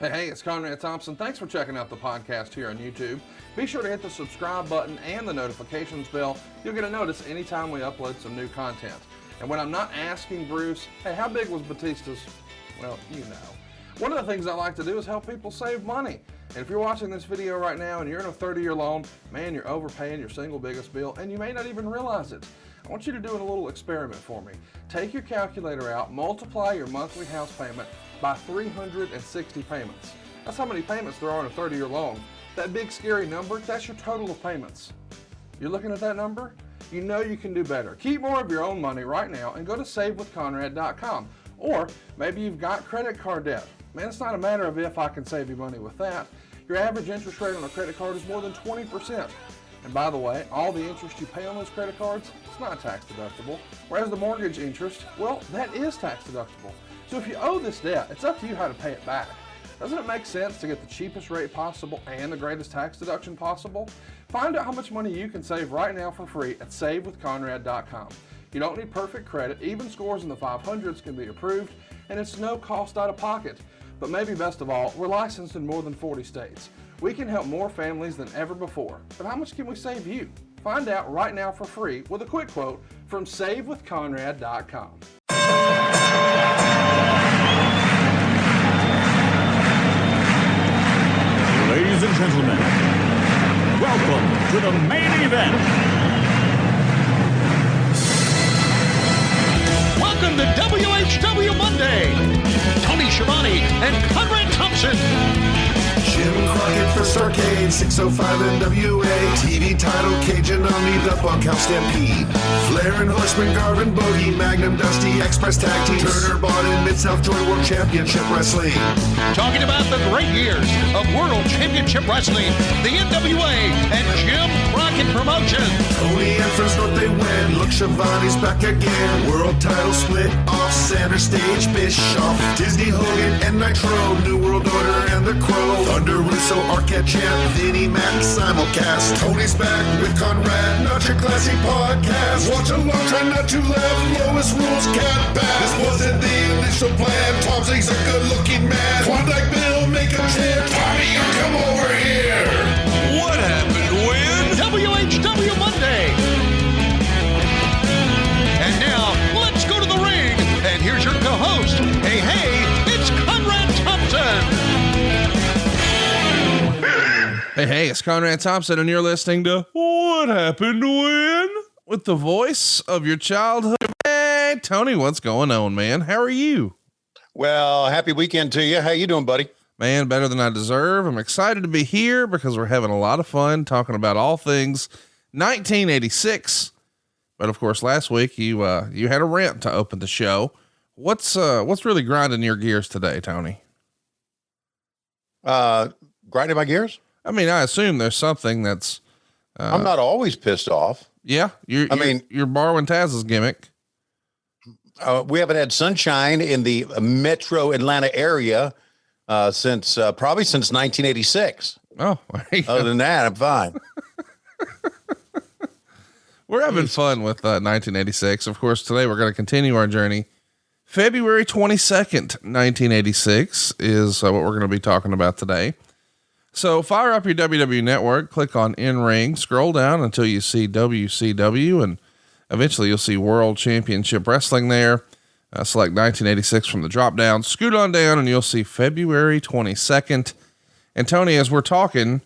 Hey, it's Cornette Thompson. Thanks for checking out the podcast here on YouTube. Be sure to hit the subscribe button and the notifications bell. You'll get a notice anytime we upload some new content. And when I'm not asking Bruce, hey, how big was Batista's? Well, you know. One of the things I like to do is help people save money. And if you're watching this video right now and you're in a 30-year loan, man, you're overpaying your single biggest bill and you may not even realize it. I want you to do a little experiment for me. Take your calculator out, multiply your monthly house payment by 360 payments. That's how many payments there are in a 30-year loan. That big scary number, that's your total of payments. You're looking at that number? You know you can do better. Keep more of your own money right now and go to savewithconrad.com. Or maybe you've got credit card debt. Man, it's not a matter of if I can save you money with that. Your average interest rate on a credit card is more than 20%. And by the way, all the interest you pay on those credit cards, it's not tax deductible. Whereas the mortgage interest, well, that is tax deductible. So if you owe this debt, it's up to you how to pay it back. Doesn't it make sense to get the cheapest rate possible and the greatest tax deduction possible? Find out how much money you can save right now for free at savewithconrad.com. You don't need perfect credit. Even scores in the 500s can be approved, and it's no cost out of pocket. But maybe best of all, we're licensed in more than 40 states. We can help more families than ever before. But how much can we save you? Find out right now for free with a quick quote from savewithconrad.com. Ladies and gentlemen, welcome to the main event. Welcome to WHW Monday. Tony Schiavone and Conrad Thompson. Jim Crockett First Arcade, 605 NWA. TV title, Cajun Omni, the Bunkhouse Stampede. Flair and Horseman, Garvin, Bogey, Magnum, Dusty, Express Tag Team. Turner, Bart, and Mid-South Joint World Championship Wrestling. Talking about the great years of World Championship Wrestling, the NWA, and Jim Crockett Promotions. Tony and Friends North, they win. Look, Schiavone's back again. World title split off, center stage, Bischoff. Disney, Hogan, and Nitro. New World Order and The Crow. Thunder, Russo, Arquette Champ, Denny, Mac, simulcast. Tony's back with Conrad, not your classy podcast. Watch along, try not to laugh. Lowest rules, cat back. This wasn't the initial plan. Thompson's a good-looking man. Klondike Bill, make a chant. Tommy, you come over here. What happened when? WHW Monday. And now, let's go to the ring. And here's your co-host. Hey, it's Conrad Thompson. Hey, it's Conrad Thompson, and you're listening to What Happened When? With the voice of your childhood. Hey, Tony, what's going on, man? How are you? Well, happy weekend to you. How you doing, buddy? Man, better than I deserve. I'm excited to be here because we're having a lot of fun talking about all things 1986. But of course, last week you had a rant to open the show. What's really grinding your gears today, Tony? Grinding my gears? I mean, I assume there's something that's, I'm not always pissed off. Yeah. You're borrowing Taz's gimmick. We haven't had sunshine in the metro Atlanta area, since 1986. Oh, other than that, I'm fine. We're having fun with 1986. Of course, today we're going to continue our journey. February 22nd, 1986 is what we're going to be talking about today. So fire up your WW network, click on In-Ring, scroll down until you see WCW, and eventually you'll see World Championship Wrestling there. Select 1986 from the drop down, scoot on down, and you'll see February 22nd. And Tony, as we're talking,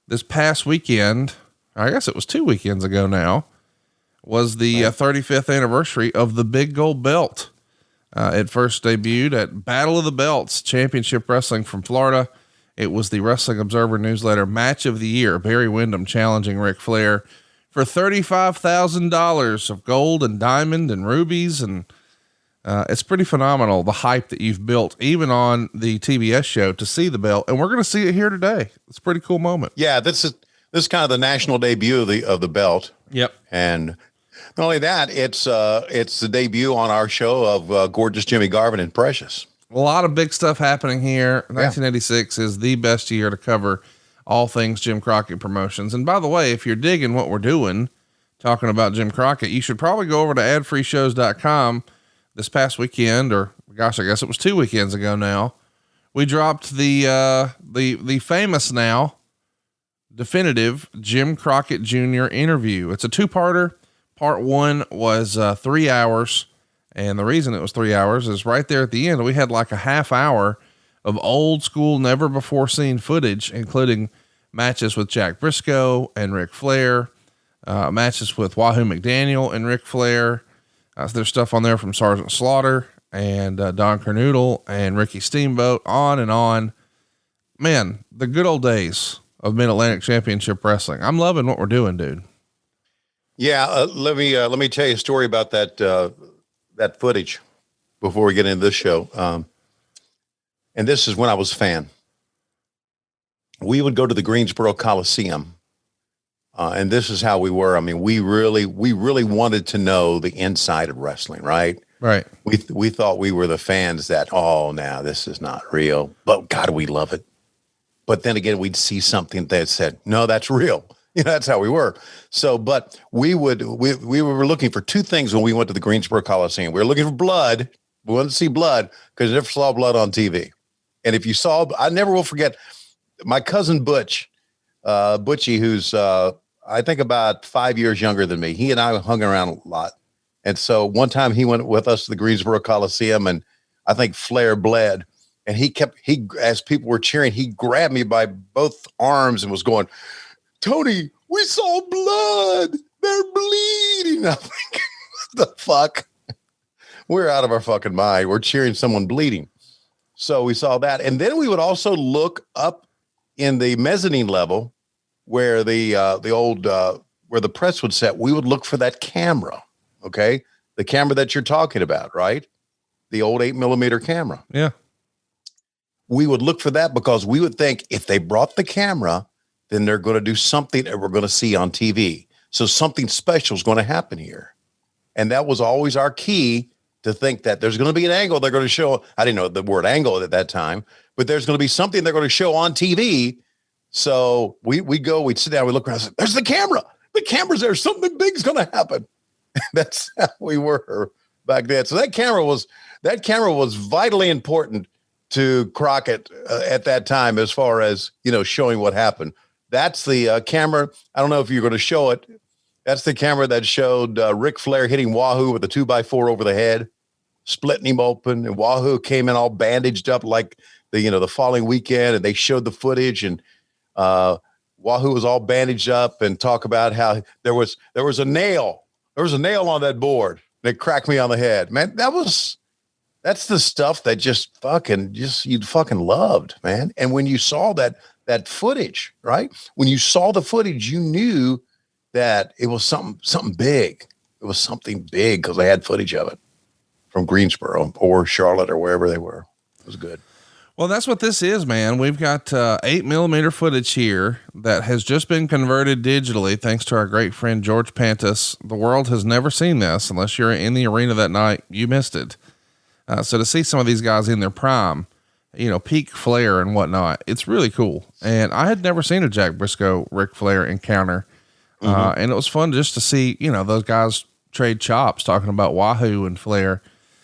this past weekend, I guess it was 2 weekends ago now, was the 35th anniversary of the Big Gold Belt. It first debuted at Battle of the Belts, Championship Wrestling from Florida. It was the Wrestling Observer Newsletter Match of the Year. Barry Windham challenging Ric Flair for $35,000 of gold and diamond and rubies. And it's pretty phenomenal, the hype that you've built, even on the TBS show, to see the belt. And we're going to see it here today. It's a pretty cool moment. Yeah, this is kind of the national debut of the belt. Yep. And not only that, it's the debut on our show of gorgeous Jimmy Garvin and Precious. A lot of big stuff happening here. 1986 is the best year to cover all things Jim Crockett Promotions. And by the way, if you're digging what we're doing, talking about Jim Crockett, you should probably go over to adfreeshows.com this past weekend, or gosh, I guess it was 2 weekends ago now. we dropped the famous now definitive Jim Crockett Jr. interview. It's a 2-parter. Part 1 was 3 hours. And the reason it was 3 hours is right there at the end, we had like a half hour of old school, never before seen footage, including matches with Jack Briscoe and Ric Flair, matches with Wahoo McDaniel and Ric Flair. There's stuff on there from Sergeant Slaughter and Don Kernoodle and Ricky Steamboat, on and on. Man, the good old days of Mid-Atlantic Championship Wrestling. I'm loving what we're doing, dude. Yeah. Let me tell you a story about that footage before we get into this show. And this is when I was a fan. We would go to the Greensboro Coliseum. And this is how we were. I mean, we really wanted to know the inside of wrestling, right? Right. We thought we were the fans that, oh, now this is not real, but God, we love it. But then again, we'd see something that said, no, that's real. You know, that's how we were. So, but we were looking for two things when we went to the Greensboro Coliseum. We were looking for blood. We wanted to see blood because I never saw blood on TV. And if you saw, I never will forget my cousin Butchie, who's, I think about 5 years younger than me. He and I hung around a lot. And so one time he went with us to the Greensboro Coliseum, and I think Flair bled. And as people were cheering, he grabbed me by both arms and was going, Tony, we saw blood. They're bleeding. I'm thinking, what the fuck? We're out of our fucking mind. We're cheering someone bleeding. So we saw that. And then we would also look up in the mezzanine level where where the press would sit. We would look for that camera. Okay. The camera that you're talking about, right? The old 8mm camera. Yeah. We would look for that because we would think if they brought the camera, then they're going to do something that we're going to see on TV. So something special is going to happen here. And that was always our key, to think that there's going to be an angle they're going to show. I didn't know the word angle at that time, but there's going to be something they're going to show on TV. So we'd sit down, we look around and say, there's the camera. The camera's there. Something big's going to happen. That's how we were back then. So that camera was vitally important to Crockett at that time, as far as, showing what happened. That's the camera. I don't know if you're going to show it. That's the camera that showed Ric Flair hitting Wahoo with a 2x4 over the head, splitting him open. And Wahoo came in all bandaged up like the following weekend, and they showed the footage, and Wahoo was all bandaged up, and talk about how there was a nail. There was a nail on that board that cracked me on the head. Man, that's the stuff that you'd fucking loved, man. And when you saw that footage, right? When you saw the footage, you knew that it was something big. It was something big because they had footage of it from Greensboro or Charlotte or wherever they were. It was good. Well, that's what this is, man. We've got 8mm footage here that has just been converted digitally, thanks to our great friend George Pantis. The world has never seen this. Unless you're in the arena that night, you missed it. So to see some of these guys in their prime, peak Flair and whatnot, it's really cool. And I had never seen a Jack Briscoe Ric Flair encounter. And it was fun just to see, those guys trade chops, talking about Wahoo and Flair.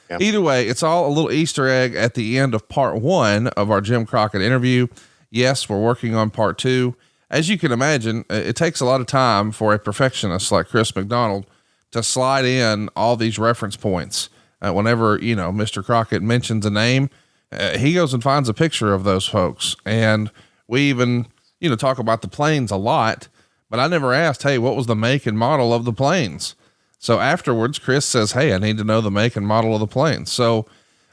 Yep. Either way, it's all a little Easter egg at the end of part 1 of our Jim Crockett interview. Yes, we're working on part 2. As you can imagine, it takes a lot of time for a perfectionist like Chris McDonald to slide in all these reference points. Whenever, Mr. Crockett mentions a name, he goes and finds a picture of those folks. And we even, talk about the planes a lot, but I never asked, hey, what was the make and model of the planes? So afterwards, Chris says, hey, I need to know the make and model of the plane. So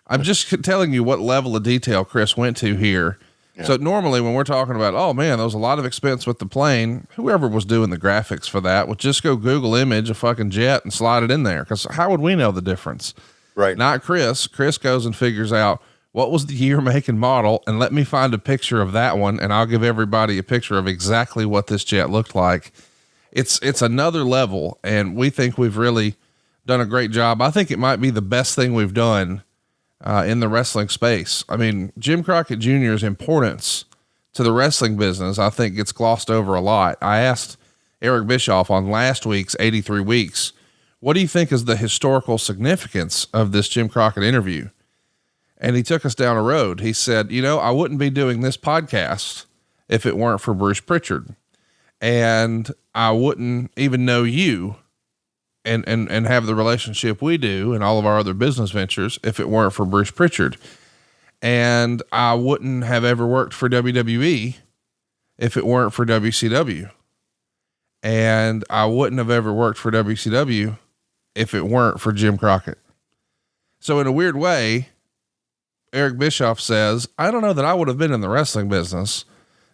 I'm just telling you what level of detail Chris went to here. Yeah. So normally when we're talking about, oh man, there was a lot of expense with the plane, whoever was doing the graphics for that would just go Google image a fucking jet and slide it in there. Cause how would we know the difference? Right. Not Chris. Chris goes and figures out what was the year, make and model, and let me find a picture of that one. And I'll give everybody a picture of exactly what this jet looked like. It's another level, and we think we've really done a great job. I think it might be the best thing we've done in the wrestling space. I mean, Jim Crockett Jr.'s importance to the wrestling business, I think, gets glossed over a lot. I asked Eric Bischoff on last week's 83 Weeks, what do you think is the historical significance of this Jim Crockett interview? And he took us down a road. He said, I wouldn't be doing this podcast if it weren't for Bruce Pritchard. And I wouldn't even know you and have the relationship we do and all of our other business ventures if it weren't for Bruce Pritchard. And I wouldn't have ever worked for WWE if it weren't for WCW. And I wouldn't have ever worked for WCW if it weren't for Jim Crockett. So in a weird way, Eric Bischoff says, I don't know that I would have been in the wrestling business.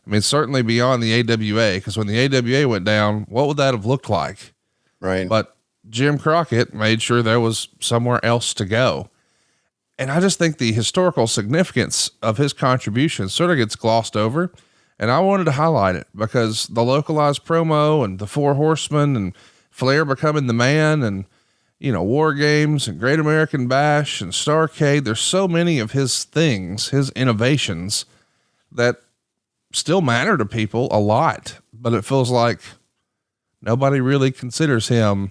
I mean, certainly beyond the AWA, because when the AWA went down, what would that have looked like? Right. But Jim Crockett made sure there was somewhere else to go. And I just think the historical significance of his contribution sort of gets glossed over. And I wanted to highlight it because the localized promo and the Four Horsemen and Flair becoming the man and, War Games and Great American Bash and Starrcade. There's so many of his things, his innovations that still matter to people a lot, but it feels like nobody really considers him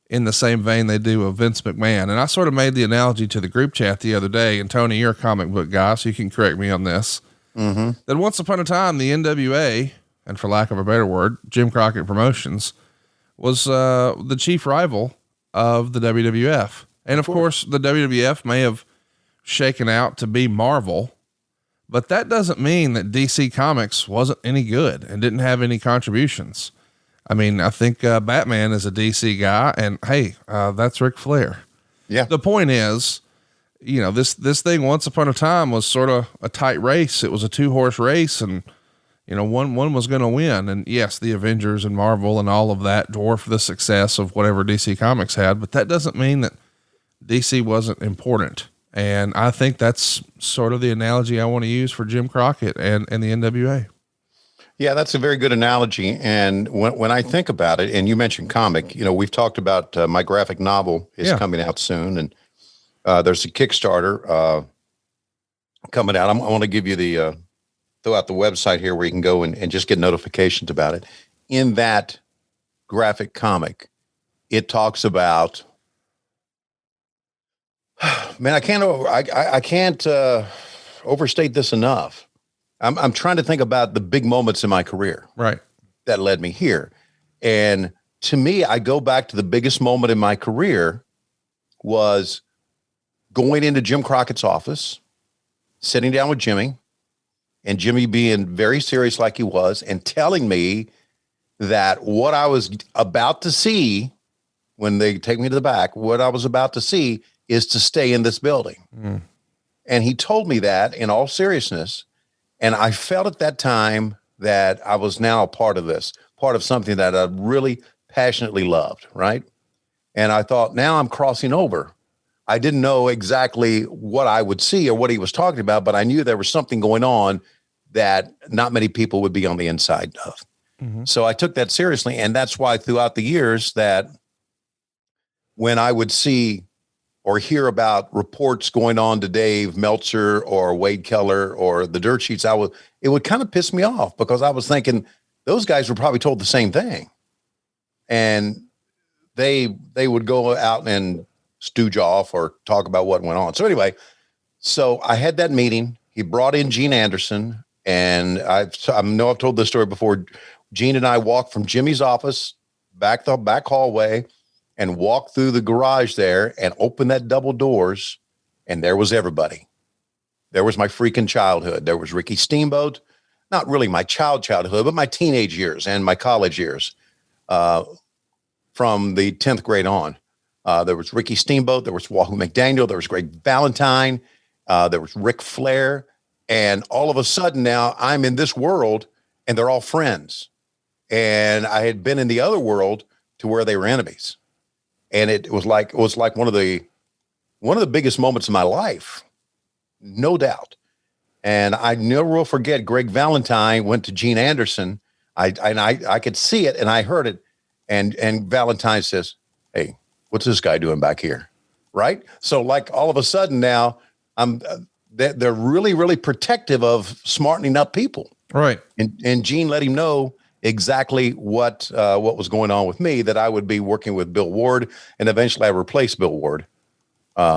in the same vein they do of Vince McMahon. And I sort of made the analogy to the group chat the other day, and Tony, you're a comic book guy, so you can correct me on this. That once upon a time, the NWA, and for lack of a better word, Jim Crockett Promotions, was the chief rival of the WWF. And of course, the WWF may have shaken out to be Marvel, but that doesn't mean that DC Comics wasn't any good and didn't have any contributions. I mean, I think Batman is a DC guy, and hey, that's Ric Flair. Yeah. The point is, this thing once upon a time was sort of a tight race. It was a 2-horse race, and one was going to win. And yes, the Avengers and Marvel and all of that dwarfed the success of whatever DC Comics had, but that doesn't mean that DC wasn't important. And I think that's sort of the analogy I want to use for Jim Crockett and the NWA. Yeah, that's a very good analogy. And when I think about it, and you mentioned comic, we've talked about my graphic novel is coming out soon, and there's a Kickstarter coming out. I want to give you throw out the website here where you can go and just get notifications about it. In that graphic comic, it talks about, man, I can't overstate this enough. I'm trying to think about the big moments in my career, right, that led me here. And to me, I go back to the biggest moment in my career was going into Jim Crockett's office, sitting down with Jimmy, and Jimmy being very serious like he was, and telling me that what I was about to see when they take me to the back, what I was about to see is to stay in this building. And he told me that in all seriousness. And I felt at that time that I was now a part of this, part of something that I really passionately loved, right? And I thought, now I'm crossing over. I didn't know exactly what I would see or what he was talking about, but I knew there was something going on that not many people would be on the inside of. So I took that seriously. And that's why throughout the years that when I would see or hear about reports going on to Dave Meltzer or Wade Keller or the dirt sheets, it would kind of piss me off because I was thinking those guys were probably told the same thing. And they would go out and stooge off or talk about what went on. So anyway, so I had that meeting. He brought in Gene Anderson, and I know I've told this story before. Gene and I walked from Jimmy's office back the back hallway and walked through the garage there and opened that double doors, and there was everybody. There was my freaking childhood. There was Ricky Steamboat, not really my childhood, but my teenage years and my college years from the 10th grade on. There was Ricky Steamboat. There was Wahoo McDaniel. There was Greg Valentine. There was Ric Flair. And all of a sudden now I'm in this world and they're all friends. And I had been in the other world to where they were enemies. And it was like one of the biggest moments of my life, no doubt. And I never will forget Greg Valentine went to Gene Anderson. I could see it and I heard it. And Valentine says, "Hey, what's this guy doing back here?" Right. So like all of a sudden now they're really, really protective of smartening up people. Right. And Gene let him know exactly what was going on with me, that I would be working with Bill Ward, and eventually I replaced Bill Ward,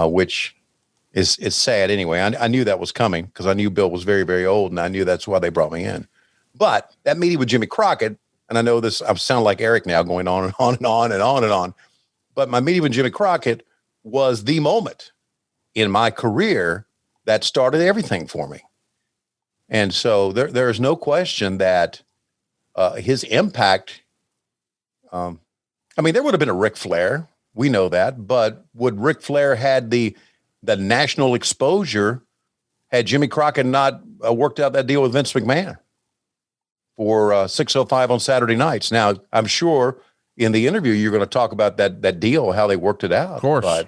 which is sad anyway. I knew that was coming because I knew Bill was very, very old, and I knew that's why they brought me in. But that meeting with Jimmy Crockett, and I know this, I sound like Eric now going on and on and on and on and on. But my meeting with Jimmy Crockett was the moment in my career that started everything for me. And so there is no question that his impact, I mean, there would have been a Ric Flair. We know that. But would Ric Flair had the national exposure had Jimmy Crockett not worked out that deal with Vince McMahon for 605 on Saturday nights? Now, I'm sure in the interview you're going to talk about that deal, how they worked it out. Of course.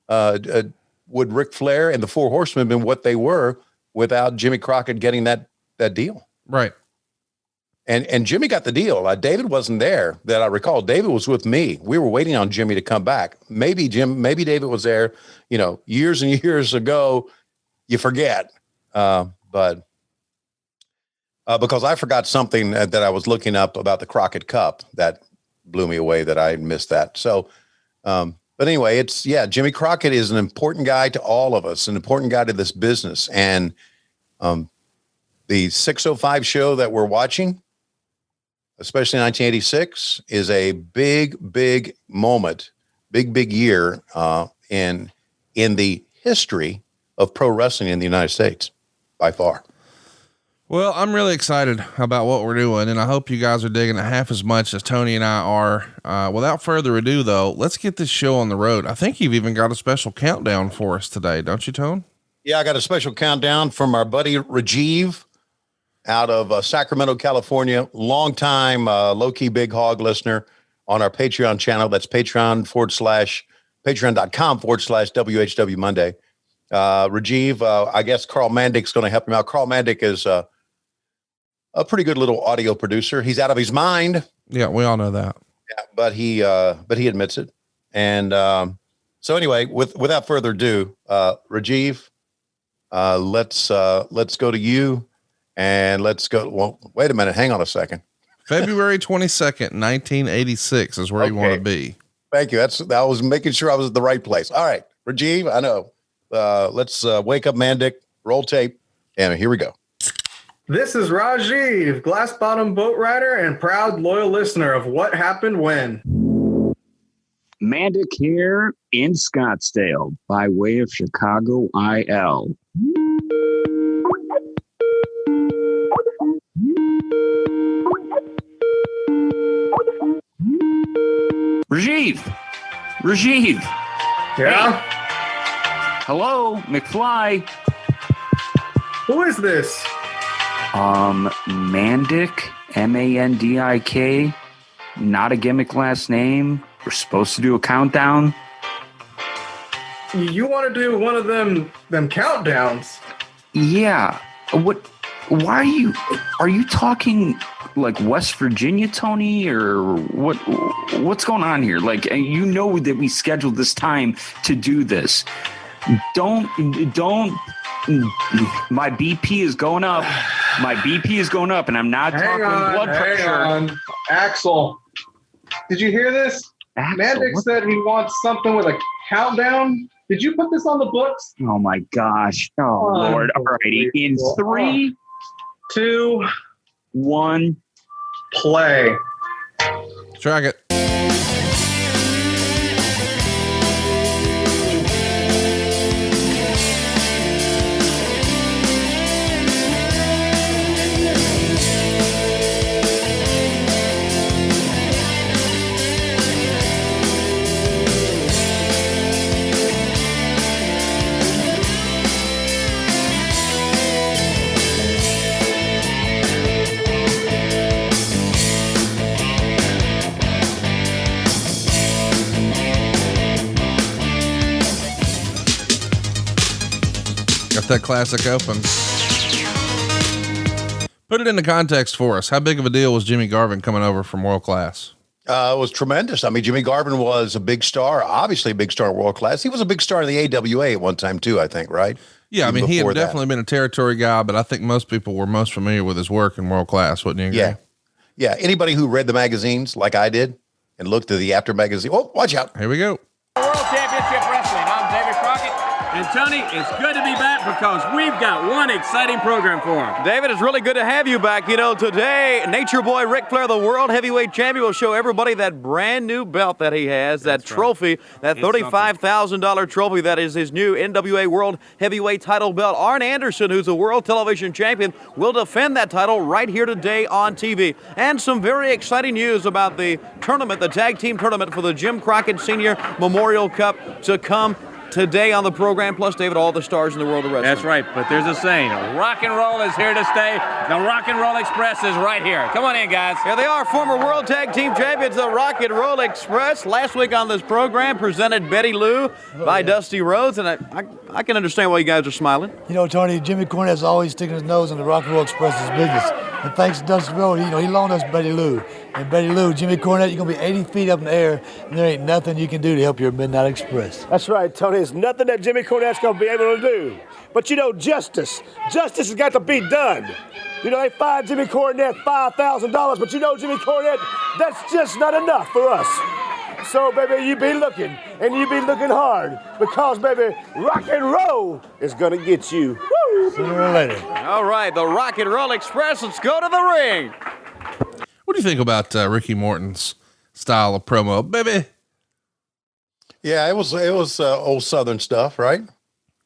But would Ric Flair and the Four Horsemen been what they were without Jimmy Crockett getting that deal? Right. And Jimmy got the deal. David wasn't there that I recall. David was with me. We were waiting on Jimmy to come back. Maybe David was there, years and years ago. You forget. But because I forgot something that I was looking up about the Crockett Cup that blew me away that I missed that. So, but anyway, Jimmy Crockett is an important guy to all of us, an important guy to this business. And the 605 show that we're watching, especially 1986, is a big, big moment, big year in the history of pro wrestling in the United States, by far. Well, I'm really excited about what we're doing, and I hope you guys are digging it half as much as Tony and I are. Without further ado, though, let's get this show on the road. I think you've even got a special countdown for us today, don't you, Tone? Yeah, I got a special countdown from our buddy Rajiv out of Sacramento, California, longtime low-key big hog listener on our Patreon channel. That's patreon.com/WHW Monday. Rajiv, I guess Carl Mandick's going to help him out. Carl Mandick is a pretty good little audio producer. He's out of his mind. Yeah, we all know that. Yeah, but he admits it. And so anyway, without further ado, Rajiv, let's go to you. And let's go. Well, wait a minute. Hang on a second. February 22nd, 1986 is where you want to be. Thank you. I was making sure I was at the right place. All right, Rajiv, I know. Let's wake up Mandick, roll tape, and here we go. This is Rajiv, glass bottom boat rider and proud loyal listener of What Happened When. Mandick here in Scottsdale by way of Chicago IL. Rajiv. Yeah? Hey. Hello, McFly. Who is this? Mandick, Mandik. Not a gimmick last name. We're supposed to do a countdown. You want to do one of them countdowns? Yeah. What? Why are you talking like West Virginia, Tony, or what's going on here? Like, you know that we scheduled this time to do this. Don't, my BP is going up. And I'm not talking blood pressure. Hang on. Axel, did you hear this? Mandick said he wants something with a countdown. Did you put this on the books? Oh my gosh. Oh Lord. All righty. In 3, 2, 1, play. Track it. Got that classic open. Put it into context for us. How big of a deal was Jimmy Garvin coming over from World Class? It was tremendous. I mean, Jimmy Garvin was a big star, obviously a big star in World Class. He was a big star in the AWA at one time too, I think, right? Yeah, Even I mean, he had before that. definitely been a territory guy, but I think most people were most familiar with his work in World Class, wouldn't you agree? Yeah. Yeah. Anybody who read the magazines like I did and looked at the After magazine. Oh, watch out. Here we go. World Championship Wrestling. I'm David Crockett. And Tony, it's good to be back because we've got one exciting program for him. David, it's really good to have you back. You know, today, Nature Boy Ric Flair, the World Heavyweight Champion, will show everybody that brand new belt that he has, that trophy, that $35,000 trophy that is his new NWA World Heavyweight title belt. Arn Anderson, who's a World Television Champion, will defend that title right here today on TV. And some very exciting news about the tournament, the tag team tournament for the Jim Crockett Sr. Memorial Cup to come today on the program, plus, David, all the stars in the world of wrestling. That's right, but there's a saying, rock and roll is here to stay. The Rock and Roll Express is right here. Come on in, guys. Here they are, former World Tag Team Champions, the Rock and Roll Express. Last week on this program, presented Betty Lou by Dusty Rhodes, and I can understand why you guys are smiling. You know, Tony, Jimmy Cornette's always sticking his nose in the Rock and Roll Express's business. And thanks to Dusty Rhodes, he loaned us Betty Lou. And Betty Lou, Jimmy Cornette, you're going to be 80 feet up in the air, and there ain't nothing you can do to help your Midnight Express. That's right, Tony. There's nothing that Jimmy Cornette's going to be able to do. But, you know, justice has got to be done. You know, they fined Jimmy Cornette $5,000, but you know, Jimmy Cornette, that's just not enough for us. So, baby, you be looking, and you be looking hard, because, baby, rock and roll is going to get you. Woo! Sooner or later. All right, the Rock and Roll Express, let's go to the ring. What do you think about Ricky Morton's style of promo, baby? Yeah, it was old Southern stuff, right?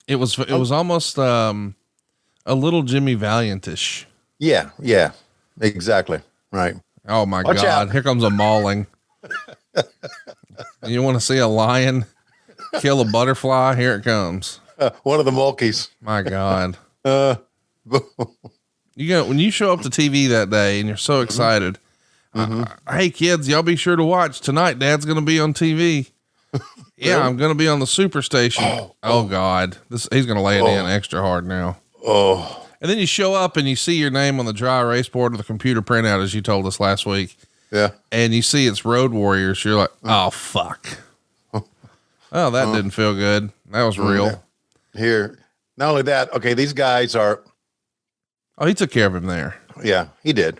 It was almost a little Jimmy Valiant-ish. Yeah, exactly, right. Oh my Watch God! out. Here comes a mauling. You want to see a lion kill a butterfly? Here it comes. One of the Mulkeys. My God. When you show up to TV that day and you're so excited. Hey kids, y'all be sure to watch tonight. Dad's going to be on TV. Yeah, I'm going to be on the Superstation. Oh God, he's going to lay it in extra hard now. Oh, and then you show up and you see your name on the dry erase board with a computer printout, as you told us last week. Yeah, and you see it's Road Warriors. You're like, oh fuck. Oh, that didn't feel good. That was real. Here, not only that. Okay, these guys are. Oh, he took care of him there. Yeah, he did.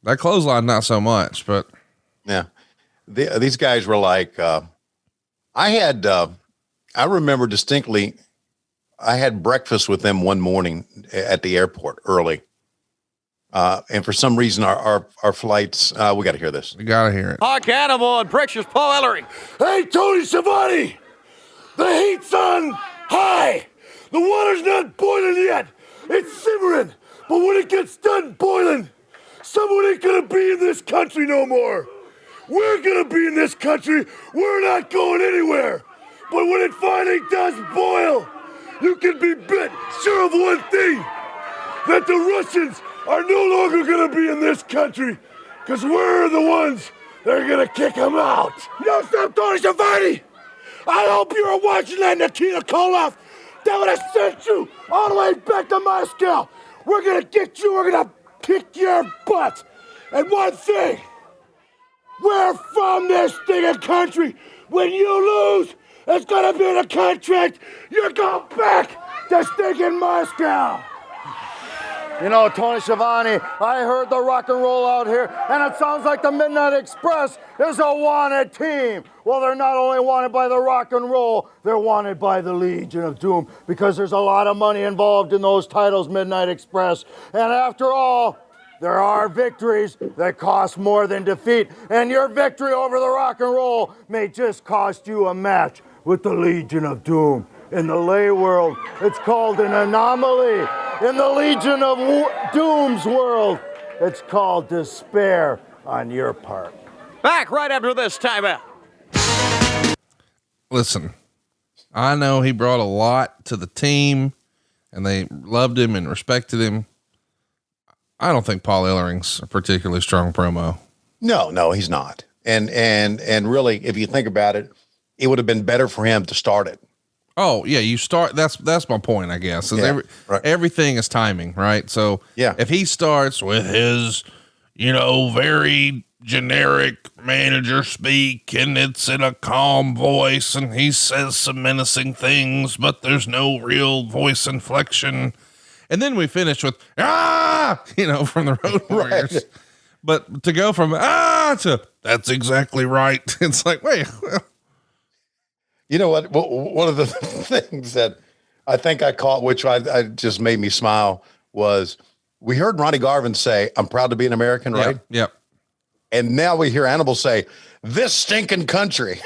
That clothesline, not so much, but yeah, these guys were like, I remember distinctly, I had breakfast with them one morning at the airport early. And for some reason, our flights, we got to hear this. We got to hear it. Hawk Animal and Precious Paul Ellery. Hey, Tony Schiavone, the heat's on high. The water's not boiling yet. It's simmering. But when it gets done boiling, someone ain't gonna be in this country no more. We're gonna be in this country. We're not going anywhere. But when it finally does boil, you can be bet sure of one thing, that the Russians are no longer gonna be in this country, because we're the ones that are gonna kick them out. You know something, Tony Schiavone? I hope you were watching that Nikita Koloff. That would have sent you all the way back to Moscow. We're gonna get you, we're gonna kick your butt. And one thing, we're from this stinking country. When you lose, it's gonna be in a contract. You're going back to stinking Moscow. You know, Tony Schiavone, I heard the rock and roll out here, and it sounds like the Midnight Express is a wanted team. Well, they're not only wanted by the rock and roll, they're wanted by the Legion of Doom, because there's a lot of money involved in those titles, Midnight Express. And after all, there are victories that cost more than defeat, and your victory over the rock and roll may just cost you a match with the Legion of Doom. In the lay world, it's called an anomaly. In the Legion of Doom's world, it's called despair on your part. Back right after this timeout. Listen, I know he brought a lot to the team and they loved him and respected him. I don't think Paul Ellering's a particularly strong promo. No, he's not. And really, if you think about it, it would have been better for him to start it. Oh yeah, you start. That's my point, I guess. Right. Everything is timing, right? So yeah, if he starts with his, very generic manager speak, and it's in a calm voice, and he says some menacing things, but there's no real voice inflection, and then we finish with from the Road Warriors. Right. But to go from to that's exactly right, it's like, wait. You know what? One of the things that I think I caught, which I just made me smile, was we heard Ronnie Garvin say, "I'm proud to be an American," right? Yep. And now we hear Animal say, "This stinking country."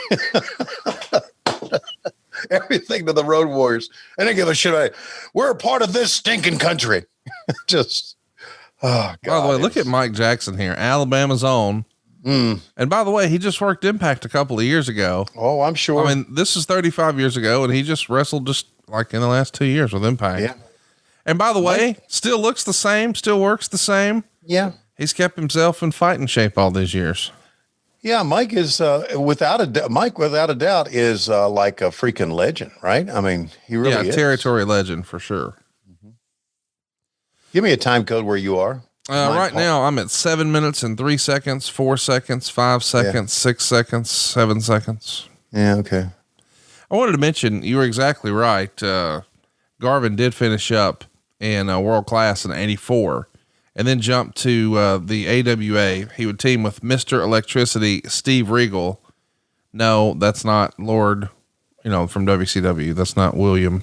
Everything to the Road Warriors. I didn't give a shit about it. We're a part of this stinking country. Just, oh, God. By the way, look at Mike Jackson here, Alabama's own. And by the way, he just worked Impact a couple of years ago. Oh, I'm sure. I mean, this is 35 years ago, and he just wrestled just like in the last 2 years with Impact. Yeah. And by the way, still looks the same, still works the same. Yeah. He's kept himself in fighting shape all these years. Yeah, Mike is without a doubt is like a freaking legend, right? I mean, he really is. Territory legend for sure. Give me a time code where you are. Right now I'm at 7 minutes and 3 seconds, 4 seconds, 5 seconds, 6 seconds, 7 seconds. Yeah. Okay. I wanted to mention, you were exactly right. Garvin did finish up in World Class in 84. And then jump to the AWA. He would team with Mr. Electricity, Steve Regal. No, that's not Lord, from WCW. That's not William.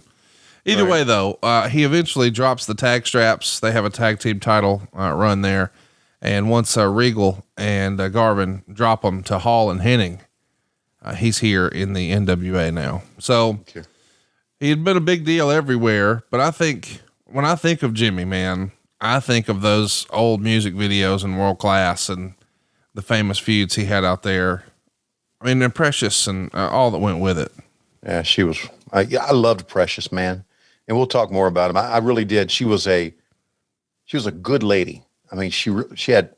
Either way, though, he eventually drops the tag straps. They have a tag team title run there. And once Regal and Garvin drop them to Hall and Hennig, he's here in the NWA now. So he had been a big deal everywhere. But I think when I think of Jimmy, man, I think of those old music videos in World Class and the famous feuds he had out there. I mean, and Precious and all that went with it. Yeah, she was. I loved Precious, man, and we'll talk more about him. I really did. She was a good lady. I mean, she had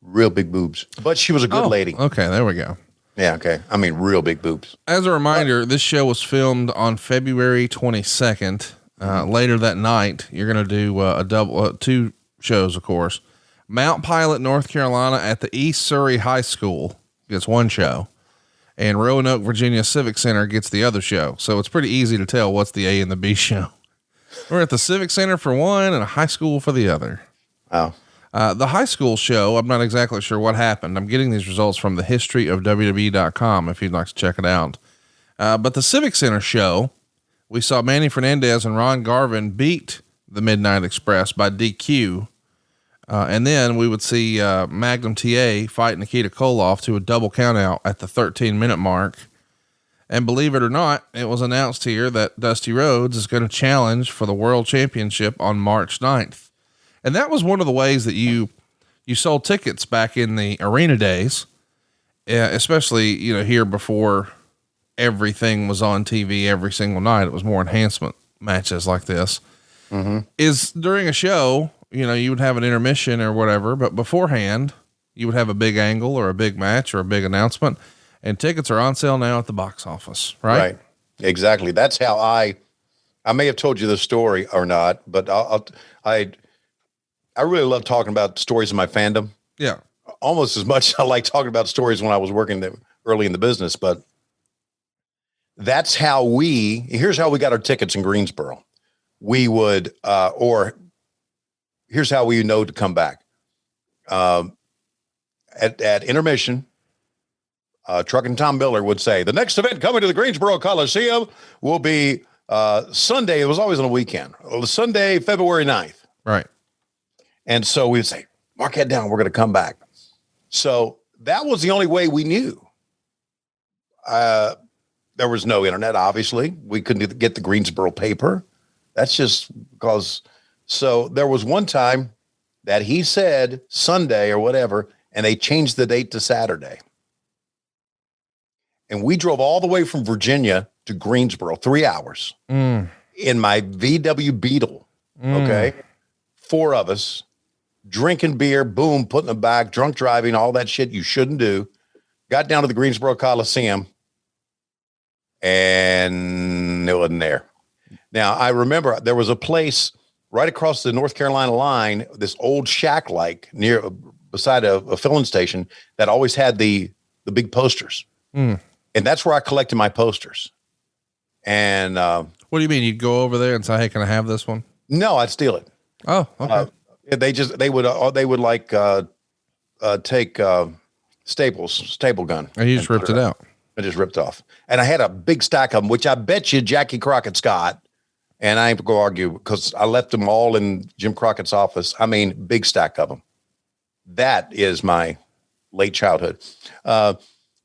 real big boobs, but she was a good lady. Okay, there we go. Yeah. Okay. I mean, real big boobs. As a reminder, this show was filmed on February 22nd. Later that night, you're going to do a double, 2 shows, of course. Mount Pilot, North Carolina at the East Surrey High School gets 1 show, and Roanoke, Virginia Civic Center gets the other show. So it's pretty easy to tell what's the A and the B show. We're at the Civic Center for one and a high school for the other. Oh. The high school show, I'm not exactly sure what happened. I'm getting these results from the historyofwwe.com if you'd like to check it out. But the Civic Center show, we saw Manny Fernandez and Ron Garvin beat the Midnight Express by DQ. And then we would see Magnum T.A. fight Nikita Koloff to a double countout at the 13-minute mark. And believe it or not, it was announced here that Dusty Rhodes is going to challenge for the World Championship on March 9th. And that was one of the ways that you sold tickets back in the arena days, especially, here before everything was on TV every single night. It was more enhancement matches like this. Is during a show, you would have an intermission or whatever, but beforehand you would have a big angle or a big match or a big announcement, and tickets are on sale now at the box office. Right. Exactly. That's how I may have told you the story or not, but I really love talking about stories of my fandom. Yeah. Almost as much as I like talking about stories when I was working early in the business, but that's how here's how we got our tickets in Greensboro. We would, or here's how we know to come back. At intermission, Truck and Tom Miller would say, the next event coming to the Greensboro Coliseum will be Sunday. It was always on a weekend. Sunday, February 9th. Right. And so we'd say, mark that down. We're going to come back. So that was the only way we knew. There was no internet, obviously. We couldn't get the Greensboro paper. That's just because. So there was one time that he said Sunday or whatever, and they changed the date to Saturday. And we drove all the way from Virginia to Greensboro, 3 hours in my VW Beetle. Okay. 4 of us drinking beer, boom, putting it back, drunk driving, all that shit you shouldn't do. Got down to the Greensboro Coliseum and it wasn't there. Now I remember there was a place right across the North Carolina line, this old shack like beside a filling station that always had the big posters. And that's where I collected my posters. And what do you mean? You'd go over there and say, hey, can I have this one? No, I'd steal it. Oh, okay. They would like take staple gun. And you just ripped it out. I just ripped off. And I had a big stack of them, which I bet you Jackie Crockett's got. And I ain't going to argue because I left them all in Jim Crockett's office. I mean, big stack of them. That is my late childhood.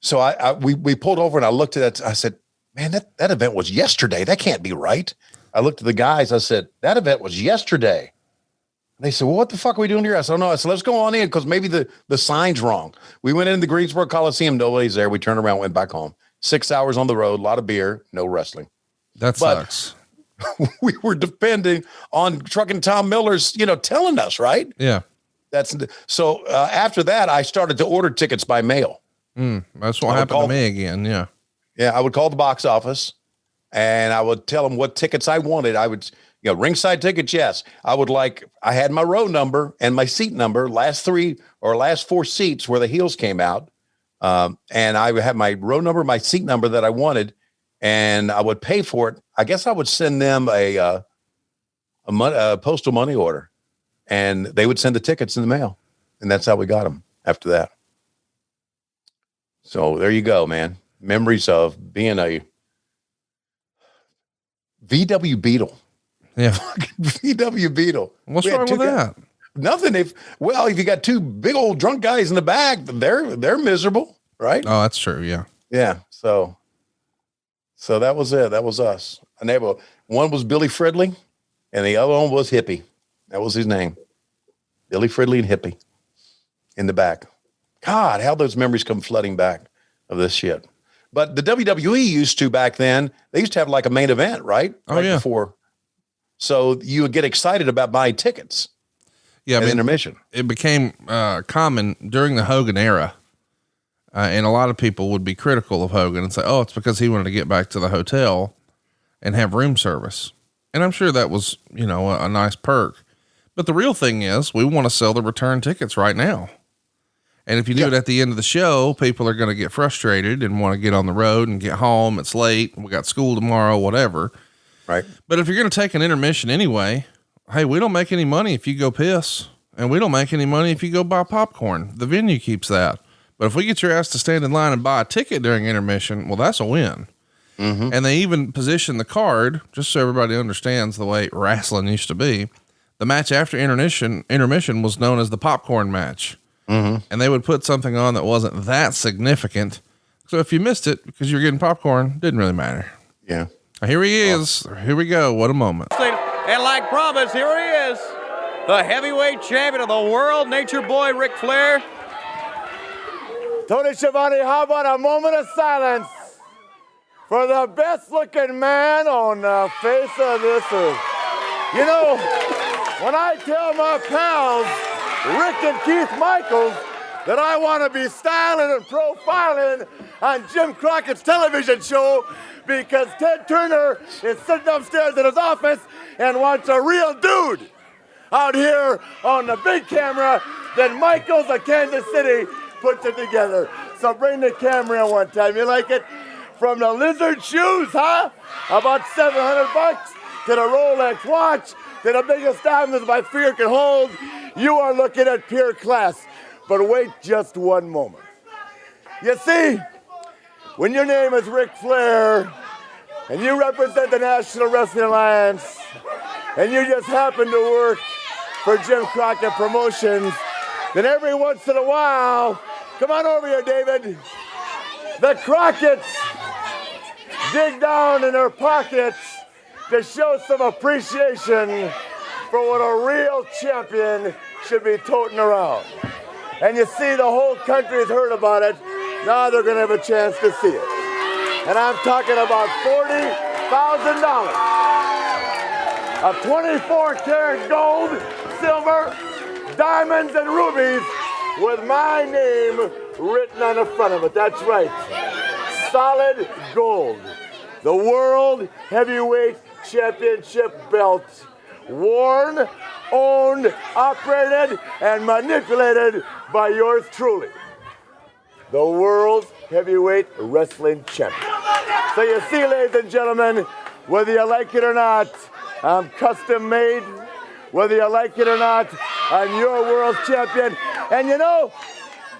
So we pulled over and I looked at it. I said, man, that event was yesterday. That can't be right. I looked at the guys. I said, that event was yesterday. They said, well, what the fuck are we doing here? I said, oh, no. I said, let's go on in because maybe the sign's wrong. We went into the Greensboro Coliseum. Nobody's there. We turned around, went back home. 6 hours on the road, a lot of beer, no wrestling. That sucks. We were depending on Truckin' Tom Miller's, telling us, right? Yeah. So after that, I started to order tickets by mail. That's what happened to me again. Yeah. Yeah. I would call the box office and I would tell them what tickets I wanted. I would, ringside tickets. Yes. I had my row number and my seat number, last 3 or last 4 seats where the heels came out. And I had my row number, my seat number that I wanted, and I would pay for it. I guess I would send them a postal money order, and they would send the tickets in the mail. And that's how we got them after that. So there you go, man. Memories of being a VW Beetle. Yeah. VW Beetle. What's wrong with that? Nothing. If you got 2 big old drunk guys in the back, they're miserable, right? Oh, that's true. Yeah. Yeah. So that was it. That was us. One was Billy Fridley and the other one was Hippie. That was his name. Billy Fridley and Hippie in the back. God, how those memories come flooding back of this shit. But the WWE used to back then, they used to have like a main event, right? Oh, yeah. Before. So you would get excited about buying tickets. Yeah. Intermission. It became common during the Hogan era. And a lot of people would be critical of Hogan and say, oh, it's because he wanted to get back to the hotel and have room service. And I'm sure that was, a nice perk. But the real thing is we want to sell the return tickets right now. And if you do it at the end of the show, people are going to get frustrated and want to get on the road and get home. It's late. We got school tomorrow, whatever. Right. But if you're going to take an intermission anyway, hey, we don't make any money if you go piss, and we don't make any money if you go buy popcorn. The venue keeps that. But if we get your ass to stand in line and buy a ticket during intermission, well, that's a win. Mm-hmm. And they even position the card, just so everybody understands the way wrestling used to be. The match after intermission was known as the popcorn match. Mm-hmm. And they would put something on that wasn't that significant. So if you missed it because you're getting popcorn, didn't really matter. Yeah. Here he is. Here we go. What a moment. And like promised, here he is, the heavyweight champion of the world, Nature Boy Ric Flair. Tony Schiavone, how about a moment of silence for the best looking man on the face of this earth? When I tell my pals, Rick and Keith Michaels, that I want to be styling and profiling on Jim Crockett's television show because Ted Turner is sitting upstairs in his office and wants a real dude out here on the big camera, then Michaels of Kansas City puts it together. So bring the camera in one time. You like it? From the lizard shoes, huh? About $700 to the Rolex watch to the biggest diamonds my finger can hold. You are looking at pure class. But wait just one moment. You see, when your name is Ric Flair and you represent the National Wrestling Alliance and you just happen to work for Jim Crockett Promotions, then every once in a while, come on over here, David, the Crockett's dig down in their pockets to show some appreciation for what a real champion should be toting around. And you see, the whole country has heard about it. Now they're going to have a chance to see it. And I'm talking about $40,000 of 24-karat gold, silver, diamonds, and rubies with my name written on the front of it. That's right. Solid gold. The World Heavyweight Championship belt. Worn, owned, operated, and manipulated by yours truly, the World Heavyweight Wrestling Champion. So you see, ladies and gentlemen, whether you like it or not, I'm custom made. Whether you like it or not, I'm your world champion. And you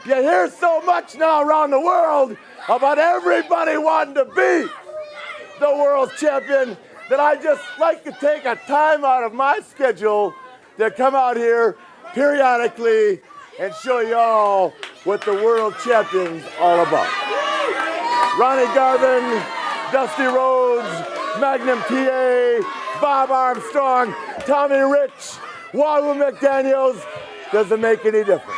hear so much now around the world about everybody wanting to be the world champion that I just like to take a time out of my schedule to come out here periodically and show y'all what the world champion's all about. Ronnie Garvin, Dusty Rhodes, Magnum T.A, Bob Armstrong, Tommy Rich, Wahoo McDaniels, doesn't make any difference.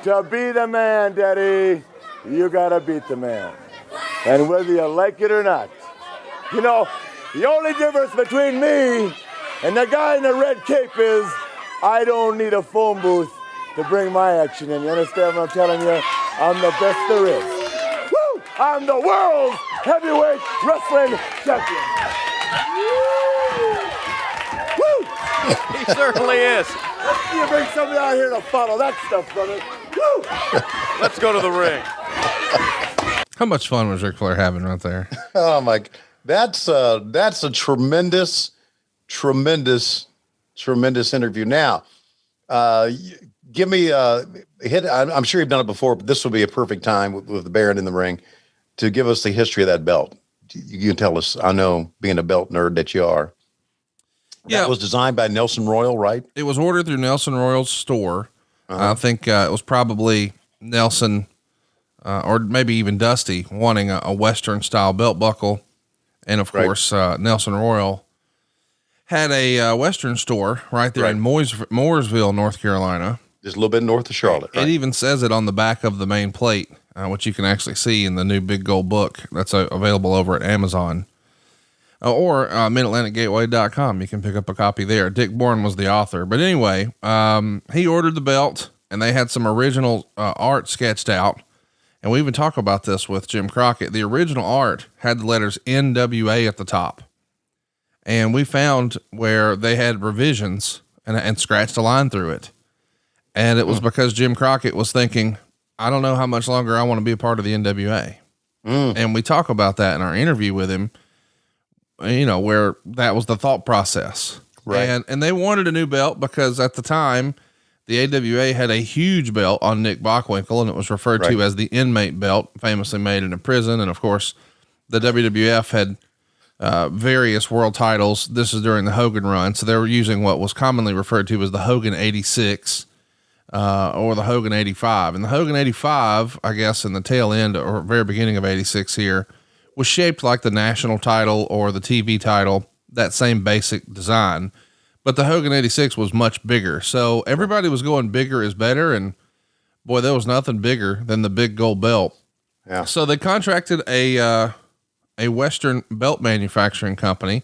To be the man, Daddy, you gotta beat the man. And whether you like it or not, you know, the only difference between me and the guy in the red cape is I don't need a phone booth to bring my action in. You understand what I'm telling you? I'm the best there is. Woo! I'm the world's heavyweight wrestling champion. Woo! He certainly is. Let's see you bring somebody out here to follow that stuff, brother. Woo! Let's go to the ring. How much fun was Ric Flair having right there? Oh my! That's a tremendous interview. Now, give me hit. I'm sure you've done it before, but this will be a perfect time with the Baron in the ring to give us the history of that belt. You can tell us. I know, being a belt nerd that you are. Yeah, it was designed by Nelson Royal, right? It was ordered through Nelson Royal's store. I think it was probably Nelson, or maybe even Dusty, wanting a Western style belt buckle. And of course, Nelson Royal had a Western store right there in Mooresville, North Carolina. Just a little bit north of Charlotte. It even says it on the back of the main plate, which you can actually see in the new Big Gold book that's available over at Amazon. Or MidAtlanticGateway.com. You can pick up a copy there. Dick Bourne was the author. But anyway, he ordered the belt, and they had some original art sketched out. And we even talk about this with Jim Crockett. The original art had the letters NWA at the top. And we found where they had revisions and scratched a line through it. And it was because Jim Crockett was thinking, I don't know how much longer I want to be a part of the NWA. And we talk about that in our interview with him. You know, where that was the thought process. Right. And they wanted a new belt because at the time the AWA had a huge belt on Nick Bockwinkel, and it was referred to as the inmate belt, famously made in a prison. And of course the WWF had various world titles. This is during the Hogan run. So they were using what was commonly referred to as the Hogan 86, or the Hogan 85. And the Hogan 85, I guess in the tail end or very beginning of 86 here, was shaped like the national title or the TV title, that same basic design. But the Hogan 86 was much bigger. So everybody was going bigger is better. And boy, there was nothing bigger than the big gold belt. Yeah. So they contracted a Western belt manufacturing company,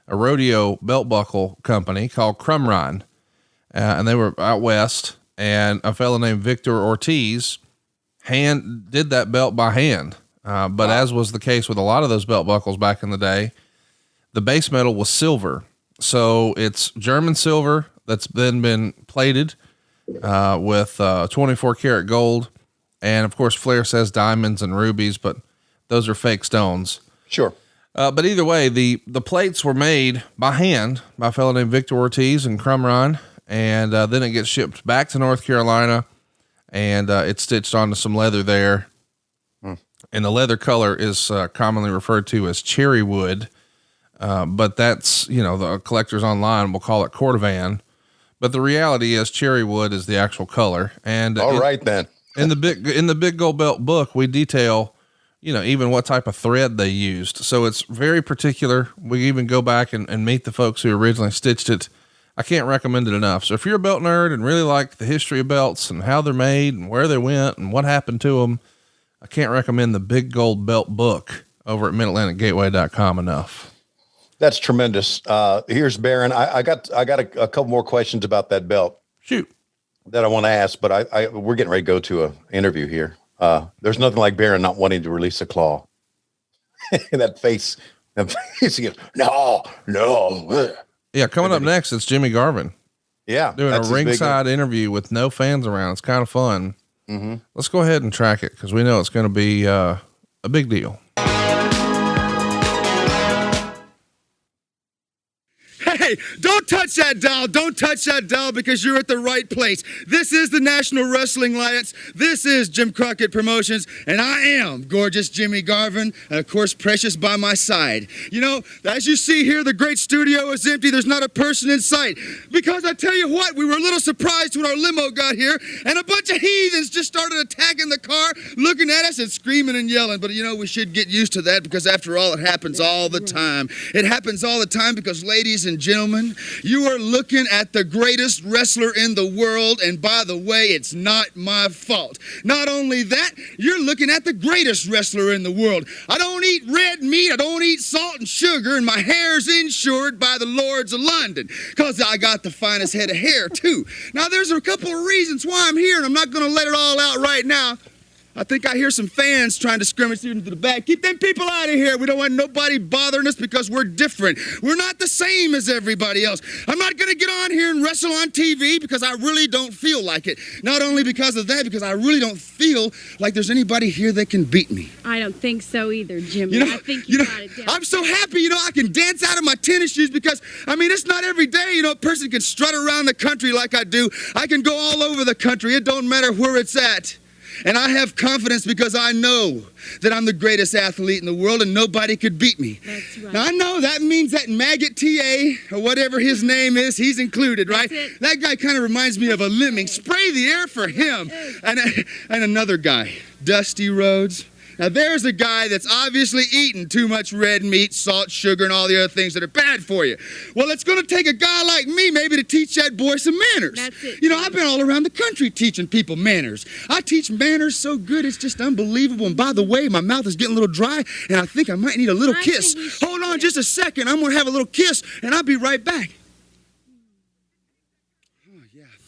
a rodeo belt buckle company called Crumrine. And they were out West, and a fellow named Victor Ortiz did that belt by hand. But as was the case with a lot of those belt buckles back in the day, the base metal was silver. So it's German silver that's then been plated with 24 karat gold. And of course, Flair says diamonds and rubies, but those are fake stones. Sure. But either way, the plates were made by hand by a fellow named Victor Ortiz in Crumrine. And then it gets shipped back to North Carolina, and it's stitched onto some leather there. And the leather color is commonly referred to as cherry wood. But that's, the collectors online will call it cordovan. But the reality is cherry wood is the actual color. And all right, then. in the Big Gold Belt book, we detail, even what type of thread they used. So it's very particular. We even go back and meet the folks who originally stitched it. I can't recommend it enough. So if you're a belt nerd and really like the history of belts and how they're made and where they went and what happened to them, I can't recommend the Big Gold Belt book over at MidAtlanticGateway.com enough. That's tremendous. Here's Baron. I got a couple more questions about that belt. Shoot. That I want to ask, but we're getting ready to go to an interview here. There's nothing like Baron not wanting to release a claw. that face again. No. Yeah. Coming up next, it's Jimmy Garvin. Yeah. Doing a ringside interview with no fans around. It's kind of fun. Mm-hmm. Let's go ahead and track it, because we know it's going to be a big deal. Hey, Hey, don't touch that dial. Don't touch that dial because you're at the right place. This is the National Wrestling Alliance. This is Jim Crockett Promotions, and I am gorgeous Jimmy Garvin, and of course, Precious by my side. You know, as you see here, the great studio is empty. There's not a person in sight. Because I tell you what, we were a little surprised when our limo got here, and a bunch of heathens just started attacking the car, looking at us and screaming and yelling. But, you know, we should get used to that because, after all, it happens all the time. It happens all the time because, ladies and gentlemen, you are looking at the greatest wrestler in the world, and by the way, it's not my fault. Not only that, you're looking at the greatest wrestler in the world. I don't eat red meat, I don't eat salt and sugar, and my hair's insured by the Lords of London because I got the finest head of hair, too. Now, there's a couple of reasons why I'm here, and I'm not going to let it all out right now. I think I hear some fans trying to scrimmage into the back. Keep them people out of here. We don't want nobody bothering us because we're different. We're not the same as everybody else. I'm not going to get on here and wrestle on TV because I really don't feel like it. Not only because of that, because I really don't feel like there's anybody here that can beat me. I don't think so either, Jimmy. You know, I think you got it down. I'm so happy, you know, I can dance out of my tennis shoes because, I mean, it's not every day, you know, a person can strut around the country like I do. I can go all over the country. It don't matter where it's at. And I have confidence because I know that I'm the greatest athlete in the world and nobody could beat me. That's right. Now, I know that means that Magnum T.A, or whatever his name is, he's included, right? That guy kind of reminds me of a lemming. Spray the air for him. And another guy, Dusty Rhodes. Now, there's a guy that's obviously eating too much red meat, salt, sugar, and all the other things that are bad for you. Well, it's going to take a guy like me maybe to teach that boy some manners. That's it. You know, I've been all around the country teaching people manners. I teach manners so good, it's just unbelievable. And by the way, my mouth is getting a little dry, and I think I might need a little kiss. Hold on just a second. I'm going to have a little kiss, and I'll be right back.